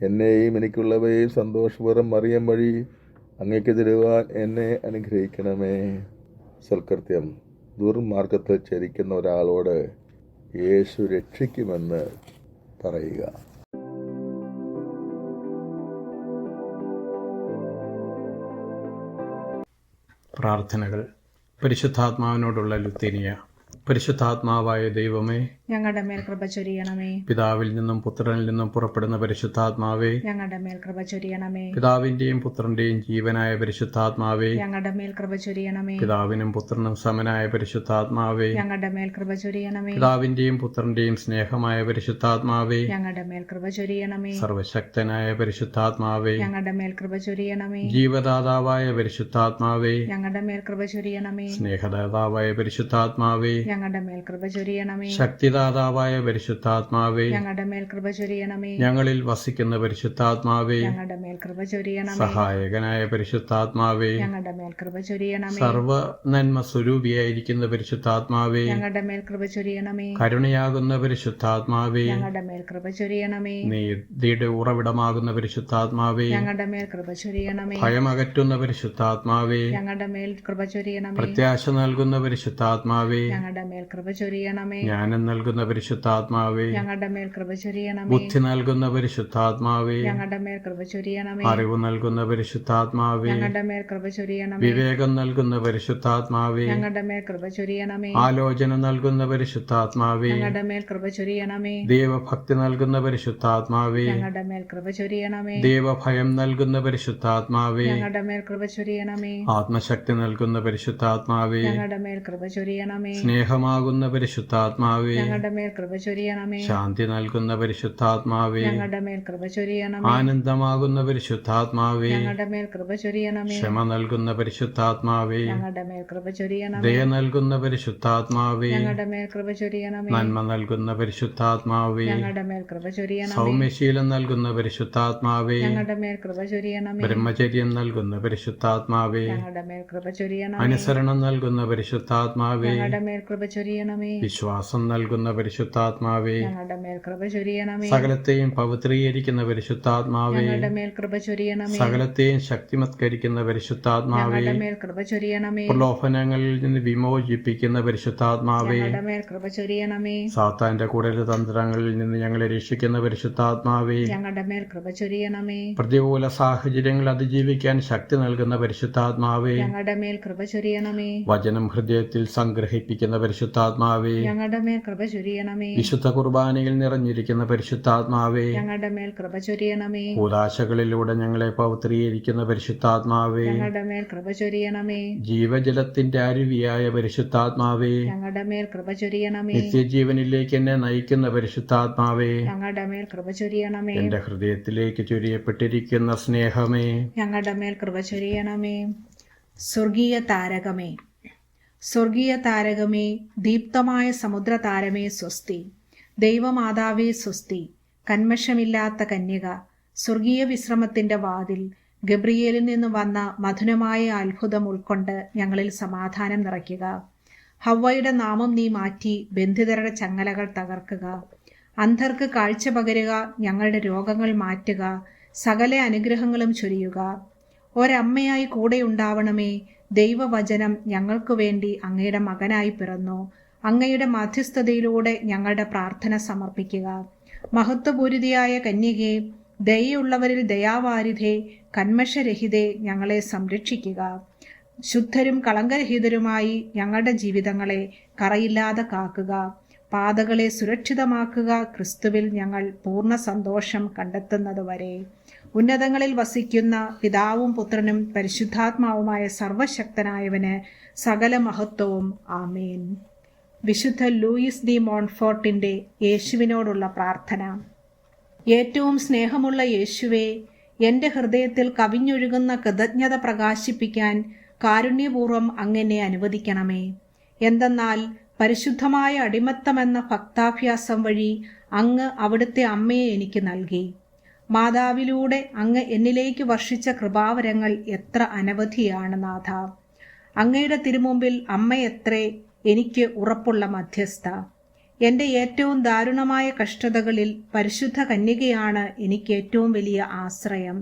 എന്നെയും എനിക്കുള്ളവയും സന്തോഷപൂർവ്വം മറിയം വഴി അങ്ങേക്ക് തരുവാൻ എന്നെ അനുഗ്രഹിക്കണമേ. സൽകൃത്യം. ദുർമാർഗത്തിൽ ചരിക്കുന്ന ഒരാളോട് യേശു രക്ഷിക്കുമെന്ന് പറയുക. പ്രാർത്ഥനകൾ. പരിശുദ്ധാത്മാവിനോടുള്ള ലുത്തീനിയ. പരിശുദ്ധാത്മാവായ ദൈവമേ, ഞങ്ങളുടെ മേൽ കൃപ ചൊരിയണമേ. പിതാവിൽ നിന്നും പുത്രനിൽ നിന്നും പുറപ്പെടുന്ന പരിശുദ്ധാത്മാവേ, ഞങ്ങളുടെ മേൽ കൃപ ചൊരിയണമേ. പിതാവിന്റെയും പുത്രന്റെയും ജീവനായ പരിശുദ്ധാത്മാവേ, ഞങ്ങളുടെ മേൽ കൃപ ചൊരിയണമേ. പിതാവിനും പുത്രനും സമനായ പരിശുദ്ധാത്മാവേ, ഞങ്ങളുടെ മേൽ കൃപ ചൊരിയണമേ. പിതാവിന്റെയും പുത്രന്റെയും സ്നേഹമായ പരിശുദ്ധാത്മാവേ, ഞങ്ങളുടെ മേൽ കൃപ ചൊരിയണമേ. സർവശക്തനായ പരിശുദ്ധാത്മാവേ, ഞങ്ങളുടെ മേൽ കൃപ ചൊരിയണമേ. ജീവദാതാവായ പരിശുദ്ധാത്മാവേ, ഞങ്ങളുടെ മേൽ കൃപ ചൊരിയണമേ. സ്നേഹദാതാവായ പരിശുദ്ധാത്മാവേ, ഞങ്ങളുടെ മേൽ കൃപ ചൊരിയണമേ. ശക്തിദാതാവായ പരിശുദ്ധാത്മാവേ, ഞങ്ങളുടെ മേൽ കൃപ ചൊരിയണമേ. ഞങ്ങളിൽ വസിക്കുന്ന പരിശുദ്ധാത്മാവേ, ഞങ്ങളുടെ മേൽ കൃപ ചൊരിയണമേ. സഹായകനായ പരിശുദ്ധാത്മാവേ, ഞങ്ങളുടെ മേൽ കൃപ ചൊരിയണമേ. സർവ നന്മ സ്വരൂപിയായിരിക്കുന്ന പരിശുദ്ധാത്മാവേ, ഞങ്ങളുടെ മേൽ കൃപ ചൊരിയണമേ. കരുണയാകുന്ന പരിശുദ്ധാത്മാവേ, ഞങ്ങളുടെ മേൽ കൃപ ചൊരിയണമേ. നീതിയുടെ ഉറവിടമാകുന്ന പരിശുദ്ധാത്മാവേ, ഞങ്ങളുടെ മേൽ കൃപ ചൊരിയണമേ. ഭയമകറ്റുന്ന പരിശുദ്ധാത്മാവേ, ഞങ്ങളുടെ മേൽ കൃപ ചൊരിയണമേ. പ്രത്യാശ നൽകുന്ന പരിശുദ്ധാത്മാവേ, ഞങ്ങളുടെ മേൽ കൃപ ചൊരിയണമേ. ജ്ഞാനം നൽകുന്ന പരിശുദ്ധാത്മാവേ, ഞങ്ങളുടെ മേൽ കൃപ ചൊരിയണമേ. ബുദ്ധി നൽകുന്ന പരിശുദ്ധാത്മാവേ, ഞങ്ങളുടെ മേൽ കൃപ ചൊരിയണമേ. അറിവ് നൽകുന്ന പരിശുദ്ധാത്മാവേ, ഞങ്ങളുടെ മേൽ കൃപ ചൊരിയണമേ. വിവേകം നൽകുന്ന പരിശുദ്ധാത്മാവേ, ഞങ്ങളുടെ മേൽ കൃപ ചൊരിയണമേ. ആലോചന നൽകുന്ന പരിശുദ്ധാത്മാവേ, ഞങ്ങളുടെ മേൽ കൃപ ചൊരിയണമേ. ദൈവഭക്തി നൽകുന്ന പരിശുദ്ധാത്മാവേ, ഞങ്ങളുടെ മേൽ കൃപ ചൊരിയണമേ. ദൈവഭയം നൽകുന്ന പരിശുദ്ധാത്മാവേ, ഞങ്ങളുടെ മേൽ കൃപ ചൊരിയണമേ. ആത്മശക്തി നൽകുന്ന പരിശുദ്ധാത്മാവേ, ഞങ്ങളുടെ മേൽ കൃപ ചൊരിയണമേ. സ്നേഹമാകുന്ന പരിശുദ്ധാത്മാവേ, ഞങ്ങളുടെ മേൽ കൃപ ചൊരിയണമേ. ശാന്തി നൽകുന്ന പരിശുദ്ധാത്മാവേ, ഞങ്ങളുടെ മേൽ കൃപ ചൊരിയണമേ. ആനന്ദമാകുന്ന പരിശുദ്ധാത്മാവേ, ഞങ്ങളുടെ മേൽ കൃപ ചൊരിയണമേ. ക്ഷമ നൽകുന്ന പരിശുദ്ധാത്മാവേ, ഞങ്ങളുടെ മേൽ കൃപ ചൊരിയണമേ. ദയ നൽകുന്ന പരിശുദ്ധാത്മാവേ, ഞങ്ങളുടെ മേൽ കൃപ ചൊരിയണമേ. നന്മ നൽകുന്ന പരിശുദ്ധാത്മാവേ, ഞങ്ങളുടെ മേൽ കൃപ ചൊരിയണമേ. സൗമ്യശീലം നൽകുന്ന പരിശുദ്ധാത്മാവേ, ഞങ്ങളുടെ മേൽ കൃപ ചൊരിയണമേ. ബ്രഹ്മചര്യം നൽകുന്ന പരിശുദ്ധാത്മാവേ, ഞങ്ങളുടെ മേൽ കൃപ ചൊരിയണമേ. അനുസരണം നൽകുന്ന പരിശുദ്ധാത്മാവേ, ഞങ്ങളുടെ മേൽ കൃപ ചൊരിയണമേ. വിശ്വാസം നൽകുന്ന പരിശുദ്ധാത്മാവേ, ഞങ്ങളുടെ മേൽ കൃപ ചൊരിയണമേ. സകലത്തെയും പവിത്രീകരിക്കുന്ന പരിശുദ്ധാത്മാവേ, ഞങ്ങളുടെ മേൽ കൃപ ചൊരിയണമേ. സകലത്തെയും ശക്തിമത്കരിക്കുന്ന പരിശുദ്ധാത്മാവേ, ഞങ്ങളുടെ മേൽ കൃപ ചൊരിയണമേ. പ്രലോഭനങ്ങളിൽ നിന്ന് വിമോചിപ്പിക്കുന്ന പരിശുദ്ധാത്മാവേ, ഞങ്ങളുടെ മേൽ കൃപ ചൊരിയണമേ. സാത്താന്റെ കൂടൽ തന്ത്രങ്ങളിൽ നിന്ന് ഞങ്ങളെ രക്ഷിക്കുന്ന പരിശുദ്ധാത്മാവേ, ഞങ്ങളുടെ മേൽ കൃപ ചൊരിയണമേ. പ്രതികൂല സാഹചര്യങ്ങൾ അതിജീവിക്കാൻ ശക്തി നൽകുന്ന പരിശുദ്ധാത്മാവേ, ഞങ്ങളുടെ മേൽ കൃപ ചൊരിയണമേ. വചനം ഹൃദയത്തിൽ സംഗ്രഹിപ്പിക്കുന്ന പരിശുദ്ധാത്മാവേ, ഞങ്ങളുടെ മേൽ കൃപ ചൊരിയണമേ. വിശുദ്ധ കുർബാനയിൽ നിറഞ്ഞിരിക്കുന്ന പരിശുദ്ധാത്മാവേ, ഞങ്ങളുടെ മേൽ കൃപ ചൊരിയണമേ. കൂദാശകളിലൂടെ ഞങ്ങളെ പവിത്രീകരിക്കുന്ന പരിശുദ്ധാത്മാവേ, ഞങ്ങളുടെ മേൽ കൃപ ചൊരിയണമേ. ജീവജലത്തിന്റെ അരുവിയായ പരിശുദ്ധാത്മാവേ, ഞങ്ങളുടെ മേൽ കൃപ ചൊരിയണമേ. നിത്യജീവനിലേക്ക് എന്നെ നയിക്കുന്ന പരിശുദ്ധാത്മാവേ, ഞങ്ങളുടെ മേൽ കൃപ ചൊരിയണമേ. എന്റെ ഹൃദയത്തിലേക്ക് ചൊരിയപ്പെട്ടിരിക്കുന്ന സ്നേഹമേ, ഞങ്ങളുടെ മേൽ കൃപ ചൊരിയണമേ. സ്വർഗീയ താരകമേ, സ്വർഗീയ താരകമേ, ദീപ്തമായ സമുദ്ര താരമേ സ്വസ്തി. ദൈവമാതാവേ സ്വസ്തി. കന്മഷമില്ലാത്ത കന്യക, സ്വർഗീയ വിശ്രമത്തിന്റെ വാതിൽ, ഗബ്രിയേലിൽ നിന്ന് വന്ന മധുരമായ അത്ഭുതം ഉൾക്കൊണ്ട് ഞങ്ങളിൽ സമാധാനം നിറയ്ക്കുക. ഹവ്വയുടെ നാമം നീ മാറ്റി ബന്ധിതരുടെ ചങ്ങലകൾ തകർക്കുക. അന്ധർക്ക് കാഴ്ച പകരുക, ഞങ്ങളുടെ രോഗങ്ങൾ മാറ്റുക, സകല അനുഗ്രഹങ്ങളും ചൊരിയുക. ഒരമ്മയായി കൂടെയുണ്ടാവണമേ. ദൈവവചനം ഞങ്ങൾക്ക് വേണ്ടി അങ്ങയുടെ മകനായി പിറന്നു. അങ്ങയുടെ മധ്യസ്ഥതയിലൂടെ ഞങ്ങളുടെ പ്രാർത്ഥന സമർപ്പിക്കുക. മഹത്വപൂരിതയായ കന്യകേ, ദയയുള്ളവരിൽ ദയാവാരിധേ, കന്മഷരഹിതേ, ഞങ്ങളെ സംരക്ഷിക്കുക. ശുദ്ധരും കളങ്കരഹിതരുമായി ഞങ്ങളുടെ ജീവിതങ്ങളെ കറയില്ലാതെ കാക്കുക. പാതകളെ സുരക്ഷിതമാക്കുക. ക്രിസ്തുവിൽ ഞങ്ങൾ പൂർണ്ണ സന്തോഷം കണ്ടെത്തുന്നതുവരെ. ഉന്നതങ്ങളിൽ വസിക്കുന്ന പിതാവും പുത്രനും പരിശുദ്ധാത്മാവുമായ സർവശക്തനായവന് സകല മഹത്വവും. ആമേൻ. വിശുദ്ധ ലൂയിസ് ഡി മോൺഫോർട്ടിന്റെ യേശുവിനോടുള്ള പ്രാർത്ഥന. ഏറ്റവും സ്നേഹമുള്ള യേശുവേ, എൻ്റെ ഹൃദയത്തിൽ കവിഞ്ഞൊഴുകുന്ന കൃതജ്ഞത പ്രകാശിപ്പിക്കാൻ കാരുണ്യപൂർവ്വം അങ്ങനെ അനുവദിക്കണമേ. എന്തെന്നാൽ പരിശുദ്ധമായ അടിമത്തമെന്ന ഭക്താഭ്യാസം വഴി അങ്ങ് അവിടുത്തെ അമ്മയെ എനിക്ക് നൽകി. മാതാവിലൂടെ അങ്ങ് എന്നിലേക്ക് വർഷിച്ച കൃപാവരങ്ങൾ എത്ര അനവധിയാണ് നാഥ. അങ്ങയുടെ തിരുമുമ്പിൽ അമ്മയെത്രേ എനിക്ക് ഉറപ്പുള്ള മധ്യസ്ഥ. എൻ്റെ ഏറ്റവും ദാരുണമായ കഷ്ടതകളിൽ പരിശുദ്ധ കന്യകയാണ് എനിക്ക് ഏറ്റവും വലിയ ആശ്രയം.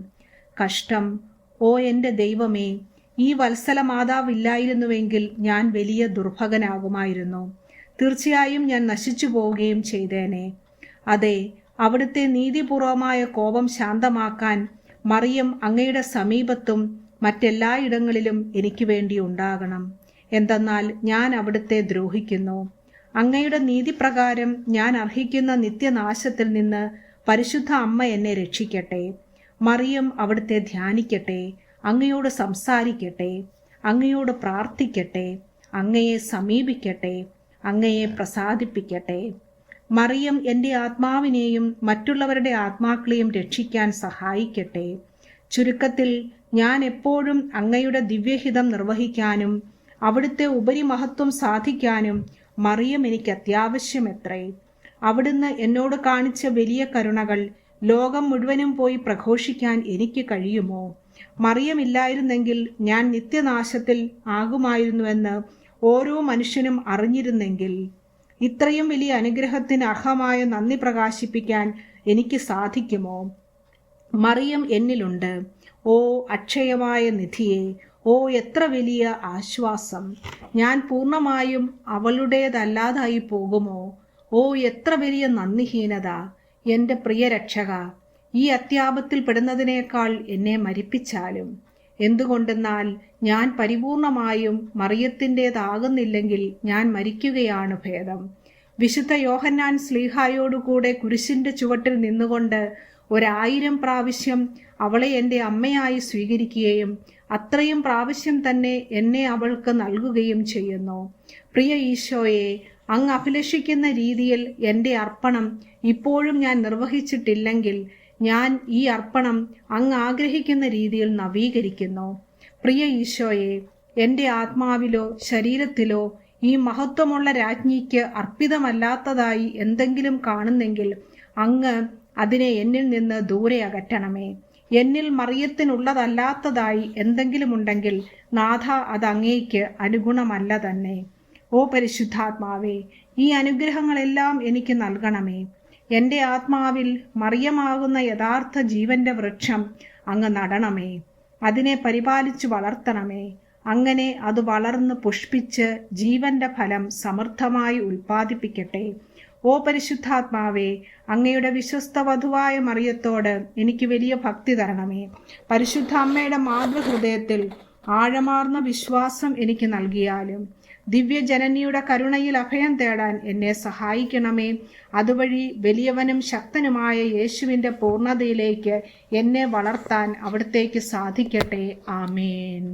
കഷ്ടം, ഓ എൻ്റെ ദൈവമേ, ഈ വത്സല മാതാവില്ലായിരുന്നുവെങ്കിൽ ഞാൻ വലിയ ദുർഭകനാകുമായിരുന്നു. തീർച്ചയായും ഞാൻ നശിച്ചു പോവുകയും ചെയ്തേനെ. അതെ, അവിടുത്തെ നീതിപൂർവമായ കോപം ശാന്തമാക്കാൻ മറിയം അങ്ങയുടെ സമീപത്തും മറ്റെല്ലായിടങ്ങളിലും എനിക്ക് വേണ്ടി ഉണ്ടാകണം. എന്തെന്നാൽ ഞാൻ അവിടുത്തെ ദ്രോഹിക്കുന്നു. അങ്ങയുടെ നീതിപ്രകാരം ഞാൻ അർഹിക്കുന്ന നിത്യനാശത്തിൽ നിന്ന് പരിശുദ്ധ അമ്മ എന്നെ രക്ഷിക്കട്ടെ. മറിയം അവിടുത്തെ ധ്യാനിക്കട്ടെ, അങ്ങയോട് സംസാരിക്കട്ടെ, അങ്ങയോട് പ്രാർത്ഥിക്കട്ടെ, അങ്ങയെ സമീപിക്കട്ടെ, അങ്ങയെ പ്രസാദിപ്പിക്കട്ടെ. മറിയം എൻ്റെ ആത്മാവിനെയും മറ്റുള്ളവരുടെ ആത്മാക്കളെയും രക്ഷിക്കാൻ സഹായിക്കട്ടെ. ചുരുക്കത്തിൽ ഞാൻ എപ്പോഴും അങ്ങയുടെ ദിവ്യഹിതം നിർവഹിക്കാനും അവിടുത്തെ ഉപരിമഹത്വം സാധിക്കാനും മറിയം എനിക്ക് അത്യാവശ്യമെത്രേ. അവിടുന്ന് എന്നോട് കാണിച്ച വലിയ കരുണകൾ ലോകം മുഴുവനും പോയി പ്രഘോഷിക്കാൻ എനിക്ക് കഴിയുമോ? മറിയമില്ലായിരുന്നെങ്കിൽ ഞാൻ നിത്യനാശത്തിൽ ആകുമായിരുന്നുവെന്ന് ഓരോ മനുഷ്യനും അറിഞ്ഞിരുന്നെങ്കിൽ ഇത്രയും വലിയ അനുഗ്രഹത്തിന് അർഹമായ നന്ദി പ്രകാശിപ്പിക്കാൻ എനിക്ക് സാധിക്കുമോ? മറിയം എന്നിലുണ്ട്. ഓ അക്ഷയമായ നിധിയെ, ഓ എത്ര വലിയ ആശ്വാസം! ഞാൻ പൂർണ്ണമായും അവളുടേതല്ലാതായി പോകുമോ? ഓ എത്ര വലിയ നന്ദിഹീനത! എൻ്റെ പ്രിയ രക്ഷക, ഈ അത്യാപത്തിൽ പെടുന്നതിനേക്കാൾ എന്നെ മരിപ്പിച്ചാലും. എന്തുകൊണ്ടെന്നാൽ ഞാൻ പരിപൂർണമായും മറിയത്തിൻ്റേതാകുന്നില്ലെങ്കിൽ ഞാൻ മരിക്കുകയാണ് ഭേദം. വിശുദ്ധ യോഹന്നാൻ ശ്ലീഹായോടുകൂടെ കുരിശിൻ്റെ ചുവട്ടിൽ നിന്നുകൊണ്ട് 1000 പ്രാവശ്യം അവളെ എൻ്റെ അമ്മയായി സ്വീകരിക്കുകയും അത്രയും പ്രാവശ്യം തന്നെ എന്നെ അവൾക്ക് നൽകുകയും ചെയ്യുന്നു. പ്രിയ ഈശോയെ, അങ്ങ് അഭിലഷിക്കുന്ന രീതിയിൽ എൻ്റെ അർപ്പണം ഇപ്പോഴും ഞാൻ നിർവഹിച്ചിട്ടില്ലെങ്കിൽ ഞാൻ ഈ അർപ്പണം അങ്ങ് ആഗ്രഹിക്കുന്ന രീതിയിൽ നവീകരിക്കുന്നു. പ്രിയ ഈശോയെ, എൻ്റെ ആത്മാവിലോ ശരീരത്തിലോ ഈ മഹത്വമുള്ള രാജ്ഞിക്ക് അർപ്പിതമല്ലാത്തതായി എന്തെങ്കിലും കാണുന്നെങ്കിൽ അങ്ങ് അതിനെ എന്നിൽ നിന്ന് ദൂരെ അകറ്റണമേ. എന്നിൽ മറിയത്തിനുള്ളതല്ലാത്തതായി എന്തെങ്കിലും ഉണ്ടെങ്കിൽ നാഥ, അത് അങ്ങേക്ക് അനുഗുണമല്ല തന്നെ. ഓ പരിശുദ്ധാത്മാവേ, ഈ അനുഗ്രഹങ്ങളെല്ലാം എനിക്ക് നൽകണമേ. എൻ്റെ ആത്മാവിൽ മറിയമാകുന്ന യഥാർത്ഥ ജീവന്റെ വൃക്ഷം അങ്ങ് നടണമേ. അതിനെ പരിപാലിച്ചു വളർത്തണമേ. അങ്ങനെ അത് വളർന്ന് പുഷ്പിച്ച് ജീവന്റെ ഫലം സമൃദ്ധമായി ഉൽപ്പാദിപ്പിക്കട്ടെ. ഓ പരിശുദ്ധാത്മാവേ, അങ്ങയുടെ വിശ്വസ്ത വധുവായ മറിയത്തോട് എനിക്ക് വലിയ ഭക്തി തരണമേ. പരിശുദ്ധ അമ്മയുടെ മാതൃഹൃദയത്തിൽ ആഴമാർന്ന വിശ്വാസം എനിക്ക് നൽകിയാലും ദിവ്യജനനിയുടെ കരുണയിൽ അഭയം തേടാൻ എന്നെ സഹായിക്കണമേ. അതുവഴി വലിയവനും ശക്തനുമായ യേശുവിൻ്റെ പൂർണ്ണതയിലേക്ക് എന്നെ വളർത്താൻ അവിടത്തേക്ക് സാധിക്കട്ടെ. ആമേൻ.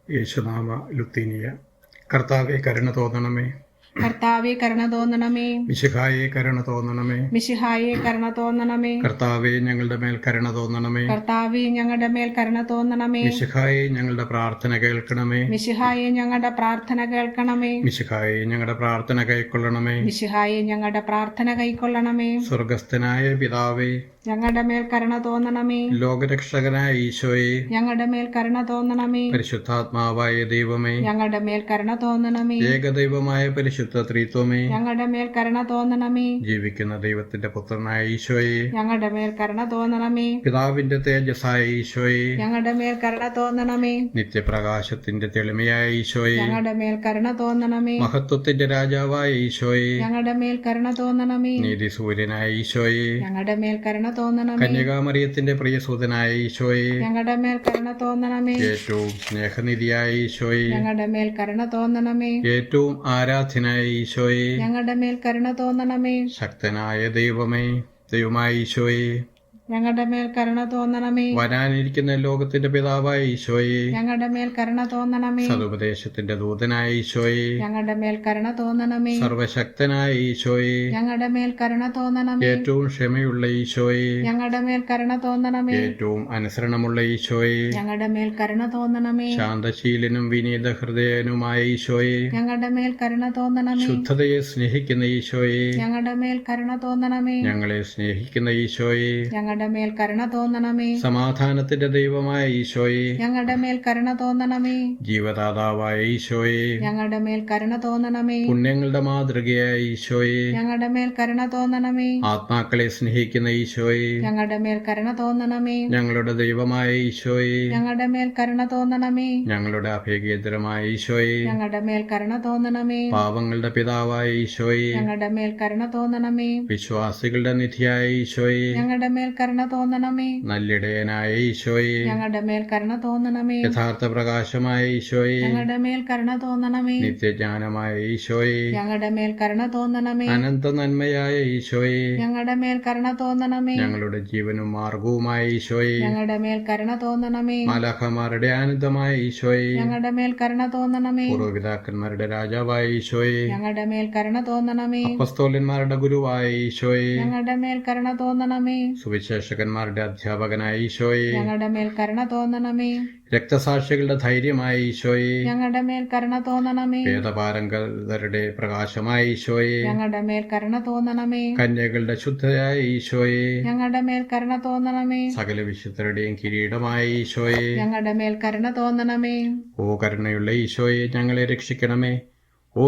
യേശുനാമ ലുത്തീനിയ. കർത്താവെ കരുണ തോന്നണമേ. കർത്താവെ കരുണ തോന്നണമേ. മിശിഹായെ കരുണ തോന്നണമേ. മിശിഹായെ കരുണ തോന്നണമേ. കർത്താവെ ഞങ്ങളുടെ മേൽ കരുണ തോന്നണമേ. കർത്താവെ ഞങ്ങളുടെ മേൽ കരുണ തോന്നണമേ. മിശിഹായെ ഞങ്ങളുടെ പ്രാർത്ഥന കേൾക്കണമേ. മിശിഹായെ ഞങ്ങളുടെ പ്രാർത്ഥന കേൾക്കണമേ. മിശിഹായെ ഞങ്ങളുടെ പ്രാർത്ഥന കൈക്കൊള്ളണമേ. മിശിഹായെ ഞങ്ങളുടെ പ്രാർത്ഥന കൈക്കൊള്ളണമേ. സ്വർഗസ്ഥനായ പിതാവേ, ഞങ്ങളുടെ മേൽ കരുണ തോന്നണമേ. ലോകരക്ഷകനായ ഈശോയെ, ഞങ്ങളുടെ മേൽ കരുണ തോന്നണമേ. പരിശുദ്ധാത്മാവായ ദൈവമേ, ഞങ്ങളുടെ മേൽ കരുണ തോന്നണമേ. ഏകദൈവമായ പരിശുദ്ധ ത്രിത്വമേ, ഞങ്ങളുടെ മേൽ കരുണ തോന്നണമേ. ജീവിക്കുന്ന ദൈവത്തിന്റെ പുത്രനായ ഈശോയെ, ഞങ്ങളുടെ മേൽ കരുണ തോന്നണമേ. പിതാവിന്റെ തേജസ്സായ ഈശോയെ, ഞങ്ങളുടെ മേൽ കരുണ തോന്നണമേ. നിത്യപ്രകാശത്തിന്റെ തെളിമയായ ഈശോയെ, ഞങ്ങളുടെ മേൽ കരുണ തോന്നണമേ. മഹത്വത്തിന്റെ രാജാവായ ഈശോയെ, ഞങ്ങളുടെ മേൽ കരുണ തോന്നണമേ. നീതി സൂര്യനായ ഈശോയെ, ഞങ്ങളുടെ മേൽ കരുണ തോന്നണമേ. കന്യകാമറിയത്തിന്റെ പ്രിയസൂതനായ ഈശോയെ, ഞങ്ങളുടെ മേൽ കരുണ തോന്നണമേ. ഏറ്റവും സ്നേഹനിധിയായ ഈശോയെ, ഞങ്ങളുടെ മേൽ കരുണ തോന്നണമേ. ഏറ്റവും ആരാധ്യനായ ഈശോയെ, ഞങ്ങളുടെ മേൽ കരുണ തോന്നണമേ. ശക്തനായ ദൈവമായ ഈശോയെ, ഞങ്ങളുടെ മേൽ കരുണ തോന്നണമേ. വരാനിരിക്കുന്ന ലോകത്തിന്റെ പിതാവായ ഈശോയെ, ഞങ്ങളുടെ മേൽ കരുണ തോന്നണമേ. സതുപദേശത്തിന്റെ ദൂതനായ ഈശോയെ, ഞങ്ങളുടെ മേൽ കരുണ തോന്നണമേ. സർവശക്തനായ ഈശോയെ, ഞങ്ങളുടെ മേൽ കരുണ തോന്നണമേ. ഏറ്റവും ക്ഷമയുള്ള ഈശോയെ, ഞങ്ങളുടെ മേൽ കരുണ തോന്നണമേ. ഏറ്റവും അനുസരണമുള്ള ഈശോയെ, ഞങ്ങളുടെ മേൽ കരുണ തോന്നണമേ. ശാന്തശീലനും വിനീത ഹൃദയനുമായ ഈശോയെ, ഞങ്ങളുടെ മേൽ കരുണ തോന്നണമേ. ശുദ്ധതയെ സ്നേഹിക്കുന്ന ഈശോയെ, ഞങ്ങളുടെ മേൽ കരുണ തോന്നണമേ. ഞങ്ങളെ സ്നേഹിക്കുന്ന ഈശോയെ, ഞങ്ങളുടെ മേൽ കരുണ തോന്നണമേ. സമാധാനത്തിന്റെ ദൈവമായ ഈശോയെ, ഞങ്ങളുടെ മേൽ കരുണ തോന്നണമേ. ജീവദാതാവായ ഈശോയെ, ഞങ്ങളുടെ മേൽ കരുണ തോന്നണമേ. പുണ്യങ്ങളുടെ മാതൃകയായ ഈശോയെ, ഞങ്ങളുടെ മേൽ കരുണ തോന്നണമേ. ആത്മാക്കളെ സ്നേഹിക്കുന്ന ഈശോയെ, ഞങ്ങളുടെ മേൽ കരുണ തോന്നണമേ. ഞങ്ങളുടെ ദൈവമായ ഈശോയെ, ഞങ്ങളുടെ മേൽ കരുണ തോന്നണമേ. ഞങ്ങളുടെ അഭയകേന്ദ്രമായ ഈശോയെ, ഞങ്ങളുടെ മേൽ കരുണ തോന്നണമേ. പാവങ്ങളുടെ പിതാവായ ഈശോയെ, ഞങ്ങളുടെ മേൽ കരുണ തോന്നണമേ. വിശ്വാസികളുടെ നിധിയായ ഈശോയെ, ഞങ്ങളുടെ മേൽ കരുണ കരുണ തോന്നണമേ. നല്ലിടയനായ ഈശോയെ, ഞങ്ങളുടെ മേൽ കരുണ തോന്നണമേ. യഥാർത്ഥ പ്രകാശമായ ഈശോയെ, ഞങ്ങളുടെ മേൽ കരുണ തോന്നണമേ. നിത്യജ്ഞാനമായ ഈശോയെ, ഞങ്ങളുടെ മേൽ കരുണ തോന്നണമേ. അനന്ത നന്മയായ ഈശോയെ, ഞങ്ങളുടെ മേൽ കരുണ തോന്നണമേ. ഞങ്ങളുടെ ജീവനും മാർഗവുമായ ഈശോയെ, ഞങ്ങളുടെ മേൽ കരുണ തോന്നണമേ. മാലാഖമാരുടെ ആനന്ദമായ ഈശോയെ, ഞങ്ങളുടെ മേൽ കരുണ തോന്നണമേ. പൂർവ്വപിതാക്കന്മാരുടെ രാജാവായ ഈശോയെ, ഞങ്ങളുടെ മേൽ കരുണ തോന്നണമേ. അപ്പസ്തോലന്മാരുടെ ഗുരുവായ ഈശോയെ, ഞങ്ങളുടെ മേൽ കരുണ തോന്നണമേ. സുവിശേഷകന്മാരുടെ അധ്യാപകനായ ഈശോയെ, ഞങ്ങളുടെ മേൽ കരുണ തോന്നണമേ. രക്തസാക്ഷികളുടെ ധൈര്യമായ ഈശോയെ, ഞങ്ങളുടെ മേൽ കരുണ തോന്നണമേ. വേദപാരംഗതരുടെ പ്രകാശമായ ഈശോയെ, ഞങ്ങളുടെ മേൽ കരുണ തോന്നണമേ. കന്യകളുടെ ശുദ്ധയായ ഈശോയെ, ഞങ്ങളുടെ മേൽ കരുണ തോന്നണമേ. സകല വിശുദ്ധരുടെയും കിരീടമായ ഈശോയെ, ഞങ്ങളുടെ മേൽ കരുണ തോന്നണമേ. ഓ കരുണയുള്ള ഈശോയെ, ഞങ്ങളെ രക്ഷിക്കണമേ. ഓ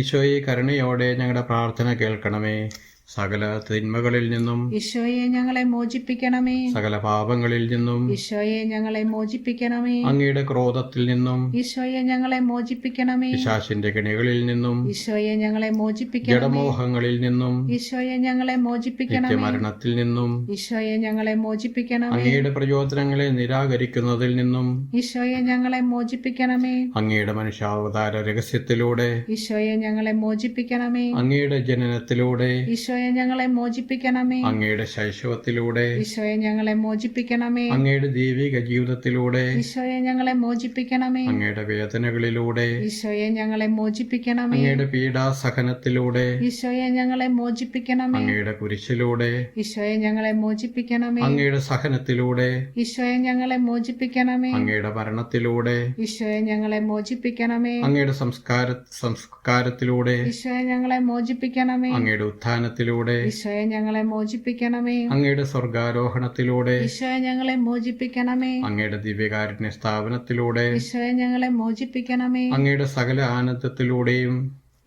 ഈശോയെ, കരുണയോടെ ഞങ്ങളുടെ പ്രാർത്ഥന കേൾക്കണമേ. സകല തിന്മകളിൽ നിന്നും ഈശോയെ ഞങ്ങളെ മോചിപ്പിക്കണമേ. സകല പാപങ്ങളിൽ നിന്നും ഈശോയെ ഞങ്ങളെ മോചിപ്പിക്കണമേ. അങ്ങയുടെ ക്രോധത്തിൽ നിന്നും ഈശോയെ ഞങ്ങളെ മോചിപ്പിക്കണമേ. പിശാചിന്റെ കെണികളിൽ നിന്നും ഈശോയെ ഞങ്ങളെ മോചിപ്പിക്കണമേ. ജഡമോഹങ്ങളിൽ നിന്നും ഈശോയെ ഞങ്ങളെ മോചിപ്പിക്കണമേ. നിത്യമരണത്തിൽ നിന്നും ഈശോയെ ഞങ്ങളെ മോചിപ്പിക്കണമേ. അങ്ങയുടെ പ്രചോദനങ്ങളെ നിരാകരിക്കുന്നതിൽ നിന്നും ഈശോയെ ഞങ്ങളെ മോചിപ്പിക്കണമേ. അങ്ങയുടെ മനുഷ്യാവതാര രഹസ്യത്തിലൂടെ ഈശോയെ ഞങ്ങളെ മോചിപ്പിക്കണമേ. അങ്ങയുടെ ജനനത്തിലൂടെ ഈശോയെ ഞങ്ങളെ മോചിപ്പിക്കണമേ. അങ്ങയുടെ ശൈശവത്തിലൂടെ ഈശോയെ ഞങ്ങളെ മോചിപ്പിക്കണമേ. അങ്ങയുടെ ദൈവിക ജീവിതത്തിലൂടെ ഈശോയെ ഞങ്ങളെ മോചിപ്പിക്കണമേ. അങ്ങയുടെ വേദനകളിലൂടെ ഈശോയെ ഞങ്ങളെ മോചിപ്പിക്കണമേ. അങ്ങയുടെ പീഡാസഹനത്തിലൂടെ ഈശോയെ ഞങ്ങളെ മോചിപ്പിക്കണമേ. അങ്ങയുടെ കുരിശിലൂടെ ഈശോയെ ഞങ്ങളെ മോചിപ്പിക്കണമേ. അങ്ങയുടെ സഹനത്തിലൂടെ ഈശോയെ ഞങ്ങളെ മോചിപ്പിക്കണമേ. അങ്ങയുടെ മരണത്തിലൂടെ ഈശോയെ ഞങ്ങളെ മോചിപ്പിക്കണമേ. അങ്ങയുടെ സംസ്കാരത്തിലൂടെ ഈശോയെ ഞങ്ങളെ മോചിപ്പിക്കണമേ. അങ്ങയുടെ ഉത്ഥാനത്തിലൂടെ ഈശോയെ ഞങ്ങളെ മോചിപ്പിക്കണമേ. അങ്ങയുടെ സ്വർഗാരോഹണത്തിലൂടെ ഈശോയെ ഞങ്ങളെ മോചിപ്പിക്കണമേ. അങ്ങയുടെ ദിവ്യകാരുണ്യ സ്ഥാപനത്തിലൂടെ ഈശോയെ ഞങ്ങളെ മോചിപ്പിക്കണമേ. അങ്ങയുടെ സകല ആനന്ദത്തിലൂടെയും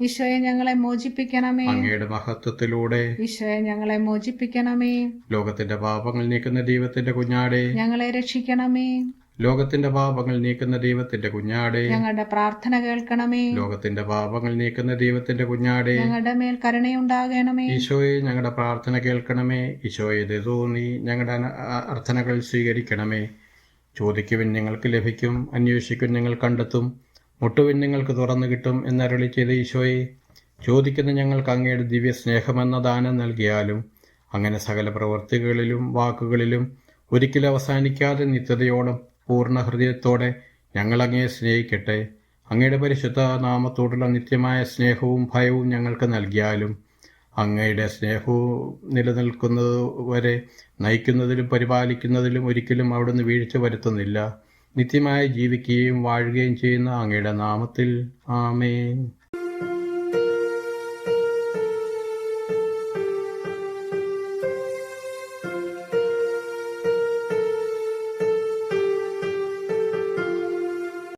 ഈശോയെ ഞങ്ങളെ മോചിപ്പിക്കണമേ. അങ്ങയുടെ മഹത്വത്തിലൂടെ ഈശോയെ ഞങ്ങളെ മോചിപ്പിക്കണമേ. ലോകത്തിന്റെ പാപങ്ങൾ നീക്കുന്ന ദൈവത്തിന്റെ കുഞ്ഞാടെ, ഞങ്ങളെ രക്ഷിക്കണമേ. ലോകത്തിന്റെ പാപങ്ങൾ നീക്കുന്ന ദൈവത്തിന്റെ കുഞ്ഞാടെ, ഞങ്ങളുടെ പ്രാർത്ഥന കേൾക്കണമേ. ലോകത്തിന്റെ പാപങ്ങൾ നീക്കുന്ന ദൈവത്തിന്റെ കുഞ്ഞാടെ, ഞങ്ങളുടെ മേൽ കരുണയുണ്ടാകണമേ. ഈശോയെ ഞങ്ങളുടെ പ്രാർത്ഥന കേൾക്കണമേ. ഈശോയെ തോന്നി ഞങ്ങളുടെ അർത്ഥനകൾ സ്വീകരിക്കണമേ. ചോദിക്കുവിൻ നിങ്ങൾക്ക് ലഭിക്കും, അന്വേഷിക്കും നിങ്ങൾ കണ്ടെത്തും, മുട്ടുവിൻ നിങ്ങൾക്ക് തുറന്നു കിട്ടും എന്നരുളി ചെയ്ത ഈശോയെ, ചോദിക്കുന്ന ഞങ്ങൾക്ക് അങ്ങയുടെ ദിവ്യ സ്നേഹമെന്ന ദാനം നൽകിയാലും അങ്ങനെ സകല പ്രവൃത്തികളിലും വാക്കുകളിലും ഒരിക്കലും അവസാനിക്കാതെ നിത്യതയോളം പൂർണ്ണ ഹൃദയത്തോടെ ഞങ്ങൾ അങ്ങയെ സ്നേഹിക്കട്ടെ. അങ്ങയുടെ പരിശുദ്ധ നാമത്തോടുള്ള നിത്യമായ സ്നേഹവും ഭയവും ഞങ്ങൾക്ക് നൽകിയാലും അങ്ങയുടെ സ്നേഹവും നിലനിൽക്കുന്നതുവരെ നയിക്കുന്നതിലും പരിപാലിക്കുന്നതിലും ഒരിക്കലും അവിടുന്ന് വീഴ്ച വരുത്തുന്നില്ല. നിത്യമായി ജീവിക്കുകയും വാഴുകയും ചെയ്യുന്ന അങ്ങയുടെ നാമത്തിൽ ആമേൻ.